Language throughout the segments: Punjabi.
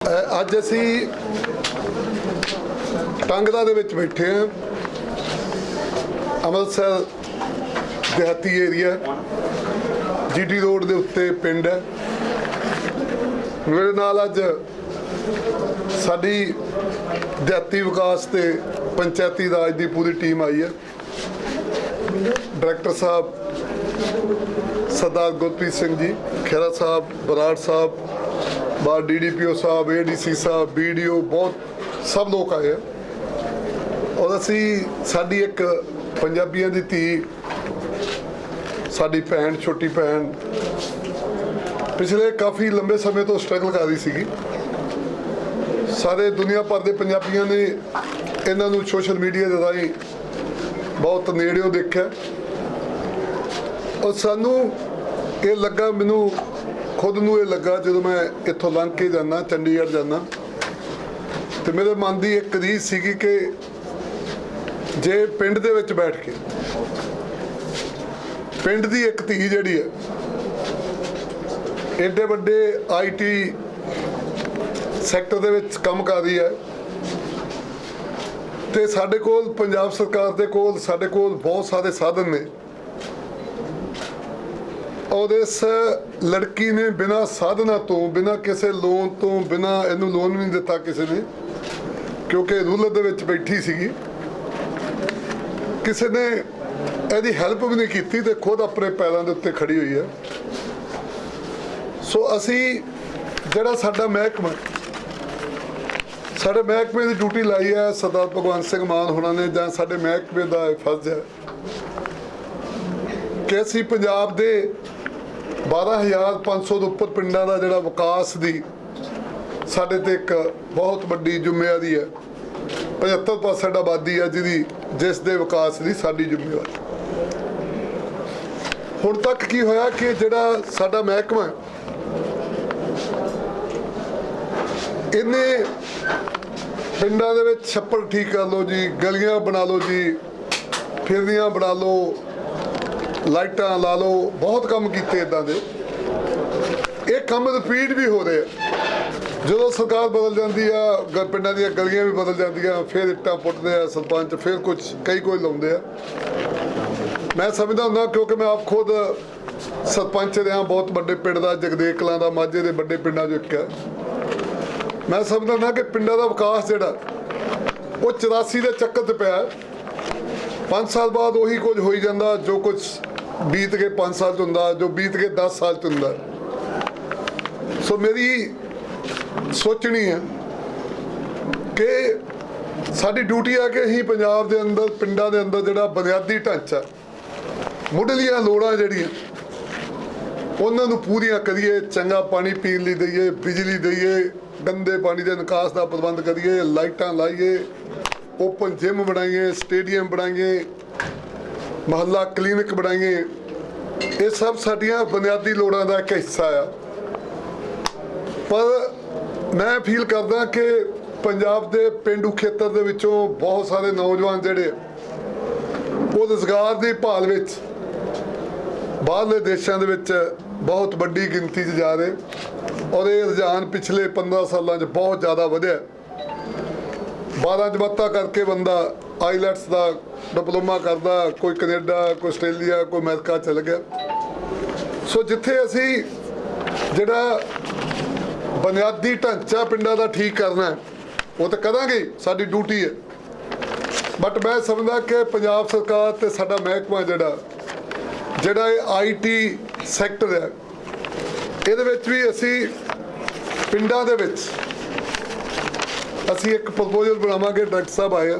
ਅੱਜ ਅਸੀਂ ਟੰਗਦਾ ਦੇ ਵਿੱਚ ਬੈਠੇ ਹਾਂ। ਅੰਮ੍ਰਿਤਸਰ ਦਿਹਾਤੀ ਏਰੀਆ ਜੀਟੀ ਰੋਡ ਦੇ ਉੱਤੇ ਪਿੰਡ ਹੈ। ਮੇਰੇ ਨਾਲ ਅੱਜ ਸਾਡੀ ਦਿਹਾਤੀ ਵਿਕਾਸ ਤੇ ਪੰਚਾਇਤੀ ਰਾਜ ਦੀ ਪੂਰੀ ਟੀਮ ਆਈ ਹੈ। ਡਾਇਰੈਕਟਰ ਸਾਹਿਬ सरदार गुरप्रीत सिंह जी, खेरा साहब, बराड़ साहब, बाहर DDPO साहब, ADC साहब, BDO, बहुत सब लोग आए हैं। और असी साडी एक पंजाबियों की धी, साडी भैन, छोटी भैन पिछले काफ़ी लंबे समय तो स्ट्रगल कर रही सी। सारे दुनिया भर के पंजाबियों ने इन्हों सोशल मीडिया के राही बहुत नेड़ियों देखा और सानू ये लगा, मैनू खुद नूं ये लगा जो मैं इत्थों लंघ के जाना चंडीगढ़ जाना तो मेरे मन की एक रीझ सीगी कि जे पिंड दे विच बैठ के पिंड दी एक धी जिहड़ी है एडे वड्डे IT सैक्टर दे विच काम कर रही है ते साडे कोल पंजाब सरकार दे कोल साडे कोल बहुत सारे साधन ने और इस लड़की ने बिना साधना तो बिना किसी लोन तो बिना इनू लोन नहीं दिता किसी ने क्योंकि रूलर दे विच बैठी सीगी किसी ने यदि हैल्प भी नहीं की तो खुद अपने पैरों के उत्ते खड़ी हुई है। सो असी जिहड़ा साडा महकमा साडे महकमे की ड्यूटी लाई है सरदार भगवंत सिंह मान होना ने जां साडे महकमे का फर्ज है कि असी पंजाब दे 12,500 ਤੋਂ ਉੱਪਰ ਪਿੰਡਾਂ ਦਾ ਜਿਹੜਾ ਵਿਕਾਸ ਦੀ ਸਾਡੇ ਤੇ ਇੱਕ ਬਹੁਤ ਵੱਡੀ ਜ਼ਿੰਮੇਵਾਰੀ ਹੈ। 75% ਆਬਾਦੀ ਹੈ ਜਿਸ ਦੇ ਵਿਕਾਸ ਦੀ ਸਾਡੀ ਜ਼ਿੰਮੇਵਾਰੀ। ਹੁਣ ਤੱਕ ਕੀ ਹੋਇਆ ਕਿ ਜਿਹੜਾ ਸਾਡਾ ਮਹਿਕਮਾ ਇਹਨੇ ਪਿੰਡਾਂ ਦੇ ਵਿੱਚ ਛੱਪੜ ਠੀਕ ਕਰ ਲਓ ਜੀ, ਗਲੀਆਂ ਬਣਾ ਲਓ ਜੀ, ਫਿਰਨੀਆਂ ਬਣਾ ਲਓ, लाइटा ला लो, बहुत काम किए इदा के एक काम रिपीट भी हो रहे जो सरकार बदल जाती है पिंडा दी गलियां भी बदल जाती फिर इट्टा पुटते हैं सरपंच फिर कुछ कई कोई लाते हैं। मैं समझदा हूँ क्योंकि मैं आप खुद सरपंच रहा बहुत बड़े पिंड का जगदेव कलां का माझे के बड़े पिंडा चो एक है। मैं समझदा ना कि पिंडा का विकास जोड़ा वो 84 के चक्कर च पिया 5 साल बाद उही कुछ हो जाता जो कुछ बीत के 5 साल च हुंदा जो बीत के 10 साल च हुंदा। सो मेरी सोचनी है कि साडी ड्यूटी है कि असीं पंजाब दे अंदर पिंडां दे अंदर जिहड़ा बुनियादी ढांचा मुੱਢਲੀਆਂ लोड़ां जिहड़ियां उन्हां नूं पूरीआं करिए, चंगा पानी पीण लई दईए, बिजली दईए, गंदे पानी के निकास का प्रबंध करिए, लाइटां लाइए, ओपन जिम बनाइए, स्टेडियम बनाइए, महल्ला क्लीनिक बनाइए। ये सब साडियां बुनियादी लोड़ां दा एक हिस्सा है। पर मैं फील करदा कि पंजाब के पेंडू खेतर दे विचों बहुत सारे नौजवान जिहड़े वो रोज़गार की भाल विच बाहरले देशों दे विच बहुत वड्डी गिनती च जा रहे और ये रुझान पिछले 15 सालों च बहुत ज़्यादा वधिया। 12 जमाता करके बंदा आईलैट्स का डिप्लोमा करता, कोई कनेडा, कोई आस्ट्रेलिया, कोई अमेरिका चल गया। सो जिथे असी जिहड़ा बुनियादी ढांचा पिंडा का ठीक करना है वो तो करांगे, साडी ड्यूटी है। बट मैं समझदा कि पंजाब सरकार ते साडा महकमा जिहड़ा IT सैक्टर है इहदे विच भी असी पिंडां दे विच असी एक प्रपोजल बनावांगे। डायरेक्टर साहब आए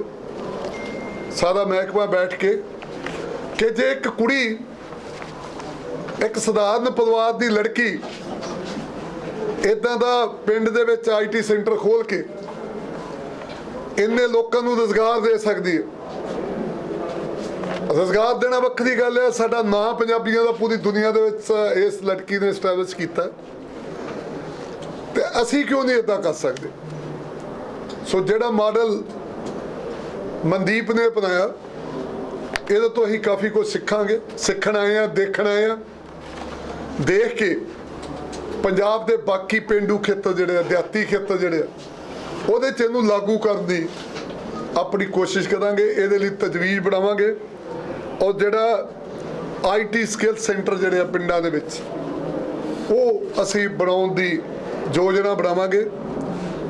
सारा महकमा बैठ के कि जे एक कुड़ी एक सधारण परिवार की लड़की इदां दा पिंड दे विच IT सेंटर खोल के इन्ने लोगों को रोज़गार दे सकती है। रोज़गार देना वक्री गल है, साडा नाम पंजाबियों का पूरी दुनिया दे विच इस लड़की ने एस्टैबलिश किया ते असी क्यों नहीं इदां कर सकते। सो जिहड़ा मॉडल मनदीप ने अपनाया ये तो असीं काफ़ी कुछ सीखांगे, सीखण आए हैं, देखण आए हैं, देख के ਪੰਜਾਬ ਦੇ ਬਾਕੀ ਪਿੰਡੂ ਖੇਤਰ ਜਿਹੜੇ ਆ, ਦਿਹਾਤੀ ਖੇਤਰ ਜਿਹੜੇ ਆ, ਉਹਦੇ 'ਚ ਇਹਨੂੰ ਲਾਗੂ ਕਰਨ ਦੀ ਆਪਣੀ ਕੋਸ਼ਿਸ਼ ਕਰਾਂਗੇ। ਇਹਦੇ ਲਈ ਤਜਵੀਜ਼ ਬਣਾਵਾਂਗੇ ਔਰ ਜਿਹੜਾ IT ਸਕਿੱਲ ਸੈਂਟਰ ਜਿਹੜੇ ਆ ਪਿੰਡਾਂ ਦੇ ਵਿੱਚ ਉਹ ਅਸੀਂ ਬਣਾਉਣ ਦੀ ਯੋਜਨਾ ਬਣਾਵਾਂਗੇ।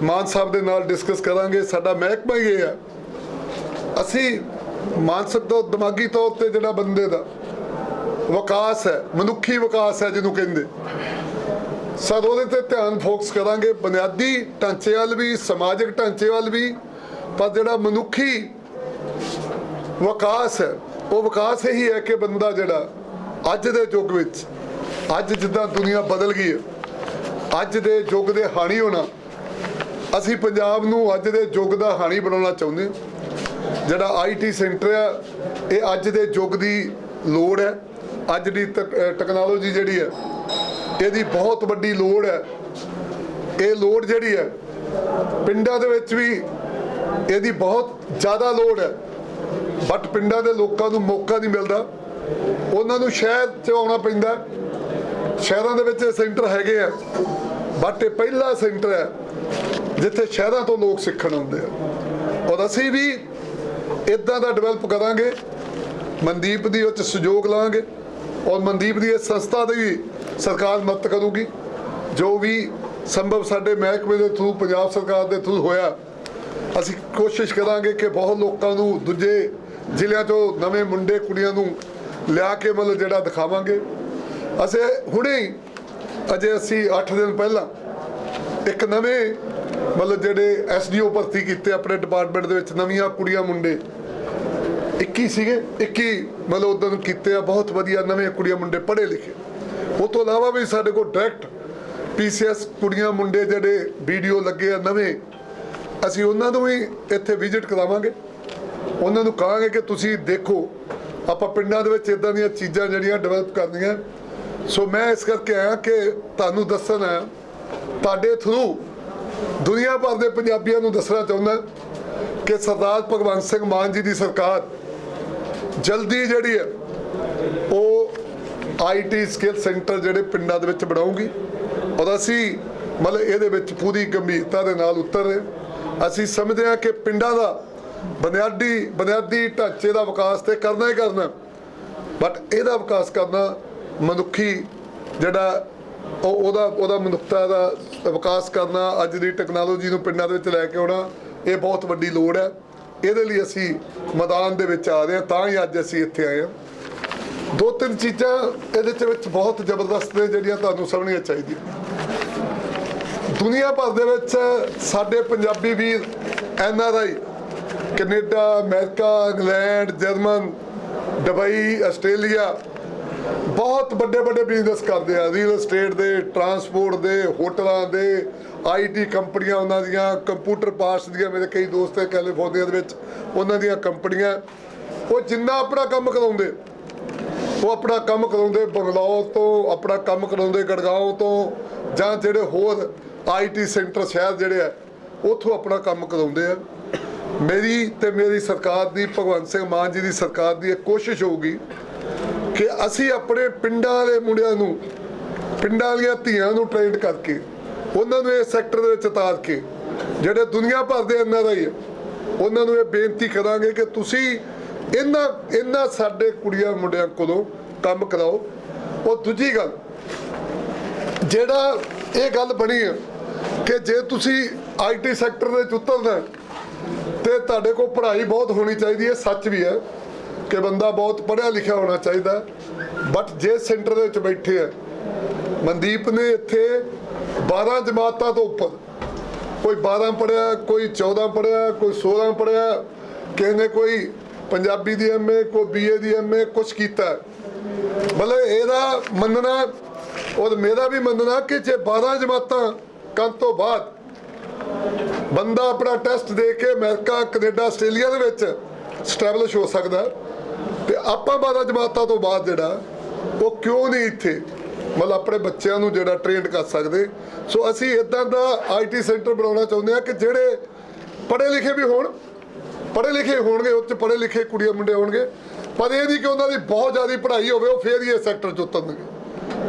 ਮਾਨ ਸਾਹਿਬ ਦੇ ਨਾਲ ਡਿਸਕਸ ਕਰਾਂਗੇ। ਸਾਡਾ ਮਹਿਕਮਾ ਹੀ ਇਹ ਆ, ਅਸੀਂ ਮਾਨਸਿਕ ਤੋਂ ਦਿਮਾਗੀ ਤੌਰ ਤੇ ਜਿਹੜਾ ਬੰਦੇ ਦਾ ਵਿਕਾਸ ਹੈ, ਮਨੁੱਖੀ ਵਿਕਾਸ ਹੈ ਜਿਹਨੂੰ ਕਹਿੰਦੇ, ਸਰ ਉਹਦੇ ਤੇ ਧਿਆਨ ਫੋਕਸ ਕਰਾਂਗੇ। ਬੁਨਿਆਦੀ ਢਾਂਚੇ ਵੱਲ ਵੀ, ਸਮਾਜਿਕ ਢਾਂਚੇ ਵੱਲ ਵੀ, ਪਰ ਜਿਹੜਾ ਮਨੁੱਖੀ ਵਿਕਾਸ ਹੈ ਉਹ ਵਿਕਾਸ ਇਹੀ ਹੈ ਕਿ ਬੰਦਾ ਜਿਹੜਾ ਅੱਜ ਦੇ ਯੁੱਗ ਵਿੱਚ, ਅੱਜ ਜਿੱਦਾਂ ਦੁਨੀਆ ਬਦਲ ਗਈ ਹੈ, ਅੱਜ ਦੇ ਯੁੱਗ ਦੇ ਹਾਣੀ ਹੋਣਾ, ਅਸੀਂ ਪੰਜਾਬ ਨੂੰ ਅੱਜ ਦੇ ਯੁੱਗ ਦਾ ਹਾਣੀ ਬਣਾਉਣਾ ਚਾਹੁੰਦੇ ਹਾਂ। ਜਿਹੜਾ IT ਸੈਂਟਰ ਆ ਇਹ ਅੱਜ ਦੇ ਯੁੱਗ ਦੀ ਲੋੜ ਹੈ। ਅੱਜ ਦੀ ਟੈਕਨੋਲੋਜੀ ਜਿਹੜੀ ਹੈ ਇਹਦੀ ਬਹੁਤ ਵੱਡੀ ਲੋੜ ਹੈ। ਇਹ ਲੋੜ ਜਿਹੜੀ ਹੈ ਪਿੰਡਾਂ ਦੇ ਵਿੱਚ ਵੀ ਇਹਦੀ ਬਹੁਤ ਜ਼ਿਆਦਾ ਲੋੜ ਹੈ, ਬਟ ਪਿੰਡਾਂ ਦੇ ਲੋਕਾਂ ਨੂੰ ਮੌਕਾ ਨਹੀਂ ਮਿਲਦਾ। ਉਹਨਾਂ ਨੂੰ ਸ਼ਹਿਰ 'ਚ ਆਉਣਾ ਪੈਂਦਾ। ਸ਼ਹਿਰਾਂ ਦੇ ਵਿੱਚ ਸੈਂਟਰ ਹੈਗੇ ਆ, ਬਟ ਇਹ ਪਹਿਲਾ ਸੈਂਟਰ ਹੈ ਜਿੱਥੇ ਸ਼ਹਿਰਾਂ ਤੋਂ ਲੋਕ ਸਿੱਖਣ ਆਉਂਦੇ ਆ। ਔਰ ਅਸੀਂ ਵੀ ਇੱਦਾਂ ਦਾ ਡਿਵੈਲਪ ਕਰਾਂਗੇ। ਮਨਦੀਪ ਦੀ ਉਹ 'ਚ ਸਹਿਯੋਗ ਲਾਂਗੇ ਔਰ ਮਨਦੀਪ ਦੀ ਇਸ ਸੰਸਥਾ ਦੀ ਵੀ ਸਰਕਾਰ ਮਦਦ ਕਰੂਗੀ। ਜੋ ਵੀ ਸੰਭਵ ਸਾਡੇ ਮਹਿਕਮੇ ਦੇ ਥਰੂ, ਪੰਜਾਬ ਸਰਕਾਰ ਦੇ ਥਰੂ ਹੋਇਆ, ਅਸੀਂ ਕੋਸ਼ਿਸ਼ ਕਰਾਂਗੇ ਕਿ ਬਹੁਤ ਲੋਕਾਂ ਨੂੰ ਦੂਜੇ ਜ਼ਿਲ੍ਹਿਆਂ 'ਚੋਂ ਨਵੇਂ ਮੁੰਡੇ ਕੁੜੀਆਂ ਨੂੰ ਲਿਆ ਕੇ ਮਤਲਬ ਜਿਹੜਾ ਦਿਖਾਵਾਂਗੇ। ਅਸੀਂ ਹੁਣੇ ਅਜੇ ਅਸੀਂ 8 ਦਿਨ ਪਹਿਲਾਂ ਇੱਕ ਨਵੇਂ ਮਤਲਬ ਜਿਹੜੇ SDO ਭਰਤੀ ਕੀਤੇ ਆਪਣੇ ਡਿਪਾਰਟਮੈਂਟ ਦੇ ਵਿੱਚ। ਨਵੀਆਂ ਕੁੜੀਆਂ ਮੁੰਡੇ 21 ਸੀਗੇ, 21 ਮਤਲਬ ਉਦੋਂ ਕੀਤੇ ਆ। ਬਹੁਤ ਵਧੀਆ ਨਵੇਂ ਕੁੜੀਆਂ ਮੁੰਡੇ ਪੜ੍ਹੇ ਲਿਖੇ। ਉਹ ਤੋਂ ਇਲਾਵਾ ਵੀ ਸਾਡੇ ਕੋਲ ਡਾਇਰੈਕਟ PCS ਕੁੜੀਆਂ ਮੁੰਡੇ ਜਿਹੜੇ ਵੀਡੀਓ ਲੱਗੇ ਆ ਨਵੇਂ, ਅਸੀਂ ਉਹਨਾਂ ਨੂੰ ਵੀ ਇੱਥੇ ਵਿਜ਼ਿਟ ਕਰਾਵਾਂਗੇ। ਉਹਨਾਂ ਨੂੰ ਕਹਾਂਗੇ ਕਿ ਤੁਸੀਂ ਦੇਖੋ, ਆਪਾਂ ਪਿੰਡਾਂ ਦੇ ਵਿੱਚ ਇਦਾਂ ਦੀਆਂ ਚੀਜ਼ਾਂ ਜਿਹੜੀਆਂ ਡਿਵੈਲਪ ਕਰਨੀਆਂ। ਸੋ ਮੈਂ ਇਸ ਕਰਕੇ ਆਇਆ ਕਿ ਤੁਹਾਨੂੰ ਦੱਸਣ ਆਇਆ, ਤੁਹਾਡੇ ਥਰੂ ਦੁਨੀਆ ਭਰ ਦੇ ਪੰਜਾਬੀਆਂ ਨੂੰ ਦੱਸਣਾ ਚਾਹੁੰਦਾ ਕਿ ਸਰਦਾਰ ਭਗਵੰਤ ਸਿੰਘ ਮਾਨ ਜੀ ਦੀ ਸਰਕਾਰ ਜਲਦੀ ਜਿਹੜੀ ਹੈ ਉਹ IT ਸਕਿੱਲ ਸੈਂਟਰ ਜਿਹੜੇ ਪਿੰਡਾਂ ਦੇ ਵਿੱਚ ਬਣਾਊਗੀ। ਔਰ ਅਸੀਂ ਮਤਲਬ ਇਹਦੇ ਵਿੱਚ ਪੂਰੀ ਗੰਭੀਰਤਾ ਦੇ ਨਾਲ ਉਤਰ ਰਹੇ। ਅਸੀਂ ਸਮਝਦੇ ਹਾਂ ਕਿ ਪਿੰਡਾਂ ਦਾ ਬੁਨਿਆਦੀ ਢਾਂਚੇ ਦਾ ਵਿਕਾਸ ਤੇ ਕਰਨਾ ਹੀ ਕਰਨਾ, ਬਟ ਇਹਦਾ ਵਿਕਾਸ ਕਰਨਾ ਮਨੁੱਖੀ ਜਿਹੜਾ ਉਹਦਾ ਮਨੁੱਖਤਾ ਦਾ ਵਿਕਾਸ ਕਰਨਾ, ਅੱਜ ਦੀ ਟੈਕਨੋਲੋਜੀ ਨੂੰ ਪਿੰਡਾਂ ਦੇ ਵਿੱਚ ਲੈ ਕੇ ਆਉਣਾ, ਇਹ ਬਹੁਤ ਵੱਡੀ ਲੋੜ ਹੈ। ਇਹਦੇ ਲਈ ਅਸੀਂ ਮੈਦਾਨ ਦੇ ਵਿੱਚ ਆ ਰਹੇ ਹਾਂ, ਤਾਂ ਹੀ ਅੱਜ ਅਸੀਂ ਇੱਥੇ ਆਏ ਹਾਂ। 2-3 ਚੀਜ਼ਾਂ ਇਹਦੇ ਵਿੱਚ ਬਹੁਤ ਜ਼ਬਰਦਸਤ ਨੇ ਜਿਹੜੀਆਂ ਤੁਹਾਨੂੰ ਸਮਝਣੀਆਂ ਚਾਹੀਦੀਆਂ। ਦੁਨੀਆ ਭਰ ਦੇ ਵਿੱਚ ਸਾਡੇ ਪੰਜਾਬੀ ਵੀਰ NRI Canada, America, England, German, Dubai, Australia ਬਹੁਤ ਵੱਡੇ ਬਿਜ਼ਨਸ ਕਰਦੇ ਆ। ਰੀਅਲ estate ਦੇ, ਟਰਾਂਸਪੋਰਟ ਦੇ, ਹੋਟਲਾਂ ਦੇ, IT ਕੰਪਨੀਆਂ ਉਹਨਾਂ ਦੀਆਂ, ਕੰਪਿਊਟਰ ਪਾਰਟਸ ਦੀਆਂ। ਮੇਰੇ ਕਈ ਦੋਸਤ ਹੈ ਕੈਲੀਫੋਰਨੀਆ ਦੇ ਵਿੱਚ, ਉਹਨਾਂ ਦੀਆਂ ਕੰਪਨੀਆਂ। ਉਹ ਜਿੰਨਾ ਆਪਣਾ ਕੰਮ ਕਰਾਉਂਦੇ, ਉਹ ਆਪਣਾ ਕੰਮ ਕਰਾਉਂਦੇ ਬੰਗਲੌਰ ਤੋਂ, ਆਪਣਾ ਕੰਮ ਕਰਾਉਂਦੇ ਗੜਗਾਉਂ ਤੋਂ, ਜਾਂ ਜਿਹੜੇ ਹੋਰ IT ਸੈਂਟਰ ਸ਼ਹਿਰ ਜਿਹੜੇ ਆ ਉੱਥੋਂ ਆਪਣਾ ਕੰਮ ਕਰਾਉਂਦੇ ਆ। ਮੇਰੀ ਸਰਕਾਰ ਦੀ, ਭਗਵੰਤ ਸਿੰਘ ਮਾਨ ਜੀ ਦੀ ਸਰਕਾਰ ਦੀ ਇੱਕ ਕੋਸ਼ਿਸ਼ ਹੋਊਗੀ ਕਿ ਅਸੀਂ ਆਪਣੇ ਪਿੰਡਾਂ ਵਾਲੇ ਮੁੰਡਿਆਂ ਨੂੰ, ਪਿੰਡਾਂ ਵਾਲੀਆਂ ਧੀਆਂ ਨੂੰ ਟ੍ਰੇਨਡ ਕਰਕੇ ਉਹਨਾਂ ਨੂੰ ਇਸ ਸੈਕਟਰ ਦੇ ਵਿੱਚ ਉਤਾਰ ਕੇ, ਜਿਹੜੇ ਦੁਨੀਆ ਭਰ ਦੇ NRI ਆ, ਉਹਨਾਂ ਨੂੰ ਇਹ ਬੇਨਤੀ ਕਰਾਂਗੇ ਕਿ ਤੁਸੀਂ ਇਹਨਾਂ ਸਾਡੇ ਕੁੜੀਆਂ ਮੁੰਡਿਆਂ ਕੋਲੋਂ ਕੰਮ ਕਰਾਓ। ਉਹ ਦੂਜੀ ਗੱਲ, ਜਿਹੜਾ ਇਹ ਗੱਲ ਬਣੀ ਹੈ ਕਿ ਜੇ ਤੁਸੀਂ IT ਸੈਕਟਰ ਦੇ ਵਿੱਚ ਉਤਰਨਾ ਤੇ ਤੁਹਾਡੇ ਕੋਲ ਪੜ੍ਹਾਈ ਬਹੁਤ ਹੋਣੀ ਚਾਹੀਦੀ ਹੈ। ਸੱਚ ਵੀ ਹੈ ਕਿ ਬੰਦਾ ਬਹੁਤ ਪੜ੍ਹਿਆ ਲਿਖਿਆ ਹੋਣਾ ਚਾਹੀਦਾ, ਬਟ ਜੇ ਸੈਂਟਰ ਦੇ ਵਿੱਚ ਬੈਠੇ ਆ, ਮਨਦੀਪ ਨੇ ਇੱਥੇ 12 ਜਮਾਤਾਂ ਤੋਂ ਉੱਪਰ, ਕੋਈ 12 ਪੜ੍ਹਿਆ, ਕੋਈ 14 ਪੜ੍ਹਿਆ, ਕੋਈ 16 ਪੜ੍ਹਿਆ, ਕਿਸੇ ਨੇ ਕੋਈ ਪੰਜਾਬੀ ਦੀ MA, ਕੋਈ BA ਦੀ MA, ਕੁਛ ਕੀਤਾ। ਮਤਲਬ ਇਹਦਾ ਮੰਨਣਾ ਔਰ ਮੇਰਾ ਵੀ ਮੰਨਣਾ ਕਿ ਜੇ 12 ਜਮਾਤਾਂ ਕਰਨ ਤੋਂ ਬਾਅਦ ਬੰਦਾ ਆਪਣਾ ਟੈਸਟ ਦੇ ਕੇ ਅਮਰੀਕਾ, ਕੈਨੇਡਾ, ਆਸਟ੍ਰੇਲੀਆ ਦੇ ਵਿੱਚ ਸਟੈਬਲਿਸ਼ ਹੋ ਸਕਦਾ, ਤੇ ਆਪਾਂ 12 ਜਮਾਤਾਂ ਤੋਂ ਬਾਅਦ ਜਿਹੜਾ ਉਹ ਕਿਉਂ ਨਹੀਂ ਇੱਥੇ ਮਤਲਬ ਆਪਣੇ ਬੱਚਿਆਂ ਨੂੰ ਜਿਹੜਾ ਟ੍ਰੇਨਡ ਕਰ ਸਕਦੇ। ਸੋ ਅਸੀਂ ਇੱਦਾਂ ਦਾ IT ਸੈਂਟਰ ਬਣਾਉਣਾ ਚਾਹੁੰਦੇ ਹਾਂ ਕਿ ਜਿਹੜੇ ਪੜ੍ਹੇ ਲਿਖੇ ਵੀ ਹੋਣ, ਪੜ੍ਹੇ ਲਿਖੇ ਹੋਣਗੇ, ਉਹ 'ਚ ਪੜ੍ਹੇ ਲਿਖੇ ਕੁੜੀਆਂ ਮੁੰਡੇ ਹੋਣਗੇ, ਪਰ ਇਹ ਨਹੀਂ ਕਿ ਉਹਨਾਂ ਦੀ ਬਹੁਤ ਜ਼ਿਆਦਾ ਪੜ੍ਹਾਈ ਹੋਵੇ ਉਹ ਫੇਰ ਹੀ ਇਸ ਸੈਕਟਰ 'ਚ ਉਤਰਨਗੇ।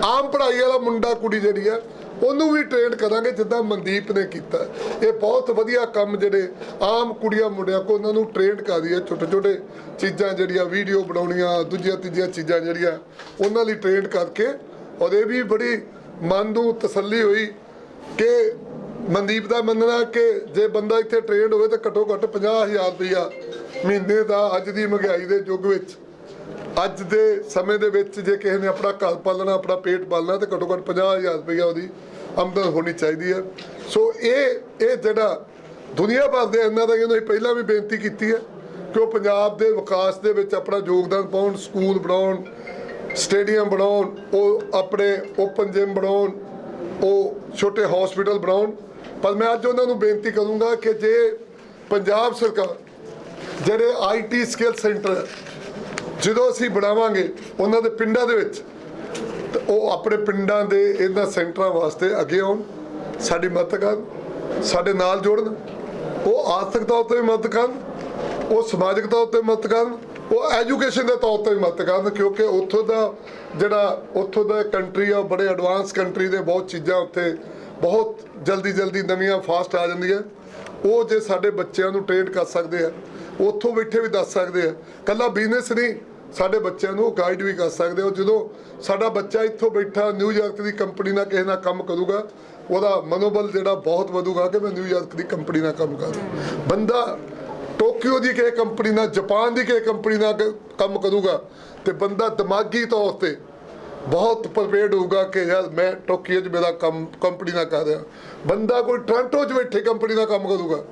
ਆਮ ਪੜ੍ਹਾਈ ਵਾਲਾ ਮੁੰਡਾ ਕੁੜੀ ਜਿਹੜੀ ਹੈ ਉਹਨੂੰ ਵੀ ਟ੍ਰੇਨ ਕਰਾਂਗੇ ਜਿੱਦਾਂ ਮਨਦੀਪ ਨੇ ਕੀਤਾ। ਇਹ ਬਹੁਤ ਵਧੀਆ ਕੰਮ ਜਿਹੜੇ ਆਮ ਕੁੜੀਆਂ ਮੁੰਡਿਆਂ ਕੋ ਉਹਨਾਂ ਨੂੰ ਟ੍ਰੇਨ ਕਰ ਦਈਏ, ਛੋਟੇ ਛੋਟੇ ਚੀਜ਼ਾਂ ਜਿਹੜੀਆਂ ਵੀਡੀਓ ਬਣਾਉਣੀਆਂ, ਦੂਜੀਆਂ ਤੀਜੀਆਂ ਚੀਜ਼ਾਂ ਜਿਹੜੀਆਂ ਉਹਨਾਂ ਲਈ ਟ੍ਰੇਨ ਕਰਕੇ। ਔਰ ਇਹ ਵੀ ਬੜੀ ਮਨ ਨੂੰ ਤਸੱਲੀ ਹੋਈ ਕਿ ਮਨਦੀਪ ਦਾ ਮੰਨਣਾ ਕਿ ਜੇ ਬੰਦਾ ਇੱਥੇ ਟ੍ਰੇਨਡ ਹੋਵੇ ਤਾਂ ਘੱਟੋ ਘੱਟ 50,000 ਰੁਪਈਆ ਮਹੀਨੇ ਦਾ ਅੱਜ ਦੀ ਮਹਿੰਗਾਈ ਦੇ ਯੁੱਗ ਵਿੱਚ, ਅੱਜ ਦੇ ਸਮੇਂ ਦੇ ਵਿੱਚ ਜੇ ਕਿਸੇ ਨੇ ਆਪਣਾ ਘਰ ਪਾਲਣਾ, ਆਪਣਾ ਪੇਟ ਪਾਲਣਾ ਤਾਂ ਘੱਟੋ ਘੱਟ 50,000 ਰੁਪਈਆ ਉਹਦੀ ਆਮਦਨ ਹੋਣੀ ਚਾਹੀਦੀ ਹੈ। ਸੋ ਇਹ ਜਿਹੜਾ ਦੁਨੀਆ ਭਰ ਦੇ ਇਹਨਾਂ ਦਾ ਅਸੀਂ ਪਹਿਲਾਂ ਵੀ ਬੇਨਤੀ ਕੀਤੀ ਹੈ ਕਿ ਉਹ ਪੰਜਾਬ ਦੇ ਵਿਕਾਸ ਦੇ ਵਿੱਚ ਆਪਣਾ ਯੋਗਦਾਨ ਪਾਉਣ, ਸਕੂਲ ਬਣਾਉਣ, ਸਟੇਡੀਅਮ ਬਣਾਉਣ, ਉਹ ਆਪਣੇ ਓਪਨ ਜਿਮ ਬਣਾਉਣ, ਉਹ ਛੋਟੇ ਹਸਪੀਟਲ ਬਣਾਉਣ। ਪਰ ਮੈਂ ਅੱਜ ਉਹਨਾਂ ਨੂੰ ਬੇਨਤੀ ਕਰੂੰਗਾ ਕਿ ਜੇ ਪੰਜਾਬ ਸਰਕਾਰ ਜਿਹੜੇ IT ਸਕਿੱਲ ਸੈਂਟਰ ਜਦੋਂ ਅਸੀਂ ਬਣਾਵਾਂਗੇ ਉਹਨਾਂ ਦੇ ਪਿੰਡਾਂ ਦੇ ਵਿੱਚ, ਤਾਂ ਉਹ ਆਪਣੇ ਪਿੰਡਾਂ ਦੇ ਇਹਨਾਂ ਸੈਂਟਰਾਂ ਵਾਸਤੇ ਅੱਗੇ ਆਉਣ, ਸਾਡੀ ਮਦਦ ਕਰਨ, ਸਾਡੇ ਨਾਲ ਜੁੜਨ। ਉਹ ਆਰਥਿਕ ਤੌਰ 'ਤੇ ਵੀ ਮਦਦ ਕਰਨ, ਉਹ ਸਮਾਜਿਕ ਤੌਰ 'ਤੇ ਮਦਦ ਕਰਨ, ਉਹ ਐਜੂਕੇਸ਼ਨ ਦੇ ਤੌਰ 'ਤੇ ਵੀ ਮਦਦ ਕਰਨ, ਕਿਉਂਕਿ ਉੱਥੋਂ ਦਾ ਕੰਟਰੀ ਆ, ਬੜੇ ਐਡਵਾਂਸ ਕੰਟਰੀ ਦੇ ਬਹੁਤ ਚੀਜ਼ਾਂ ਉੱਥੇ ਬਹੁਤ ਜਲਦੀ ਨਵੀਆਂ ਫਾਸਟ ਆ ਜਾਂਦੀਆਂ। ਉਹ ਜੇ ਸਾਡੇ ਬੱਚਿਆਂ ਨੂੰ ਟ੍ਰੇਨ ਕਰ ਸਕਦੇ ਆ, ਉੱਥੋਂ ਬੈਠੇ ਵੀ ਦੱਸ ਸਕਦੇ ਆ। ਕੱਲਾ ਬਿਜ਼ਨਸ ਨਹੀਂ, ਸਾਡੇ ਬੱਚਿਆਂ ਨੂੰ ਗਾਈਡ ਵੀ ਕਰ ਸਕਦੇ ਹੋ। ਜਦੋਂ ਸਾਡਾ ਬੱਚਾ ਇੱਥੋਂ ਬੈਠਾ ਨਿਊਯਾਰਕ ਦੀ ਕੰਪਨੀ ਨਾਲ ਕਿਸੇ ਨਾਲ ਕੰਮ ਕਰੂਗਾ, ਉਹਦਾ ਮਨੋਬਲ ਜਿਹੜਾ ਬਹੁਤ ਵਧੂਗਾ ਕਿ ਮੈਂ ਨਿਊਯਾਰਕ ਦੀ ਕੰਪਨੀ ਨਾਲ ਕੰਮ ਕਰਾਂ। ਬੰਦਾ ਟੋਕੀਓ ਦੀ ਕਿਸੇ ਕੰਪਨੀ ਨਾਲ, ਜਾਪਾਨ ਦੀ ਕਿਸੇ ਕੰਪਨੀ ਨਾਲ ਕੰਮ ਕਰੂਗਾ ਤੇ ਬੰਦਾ ਦਿਮਾਗੀ ਤੌਰ ਤੇ ਬਹੁਤ ਪ੍ਰਪੇਅਰਡ ਹੋਊਗਾ ਕਿ ਯਾਰ ਮੈਂ ਟੋਕੀਓ 'ਚ ਮੇਰਾ ਕੰਮ ਕੰਪਨੀ ਨਾਲ ਕਰ ਰਿਹਾ। ਬੰਦਾ ਕੋਈ ਟੋਰਾਂਟੋ 'ਚ ਬੈਠੇ ਕੰਪਨੀ ਨਾਲ ਕੰਮ ਕਰੂਗਾ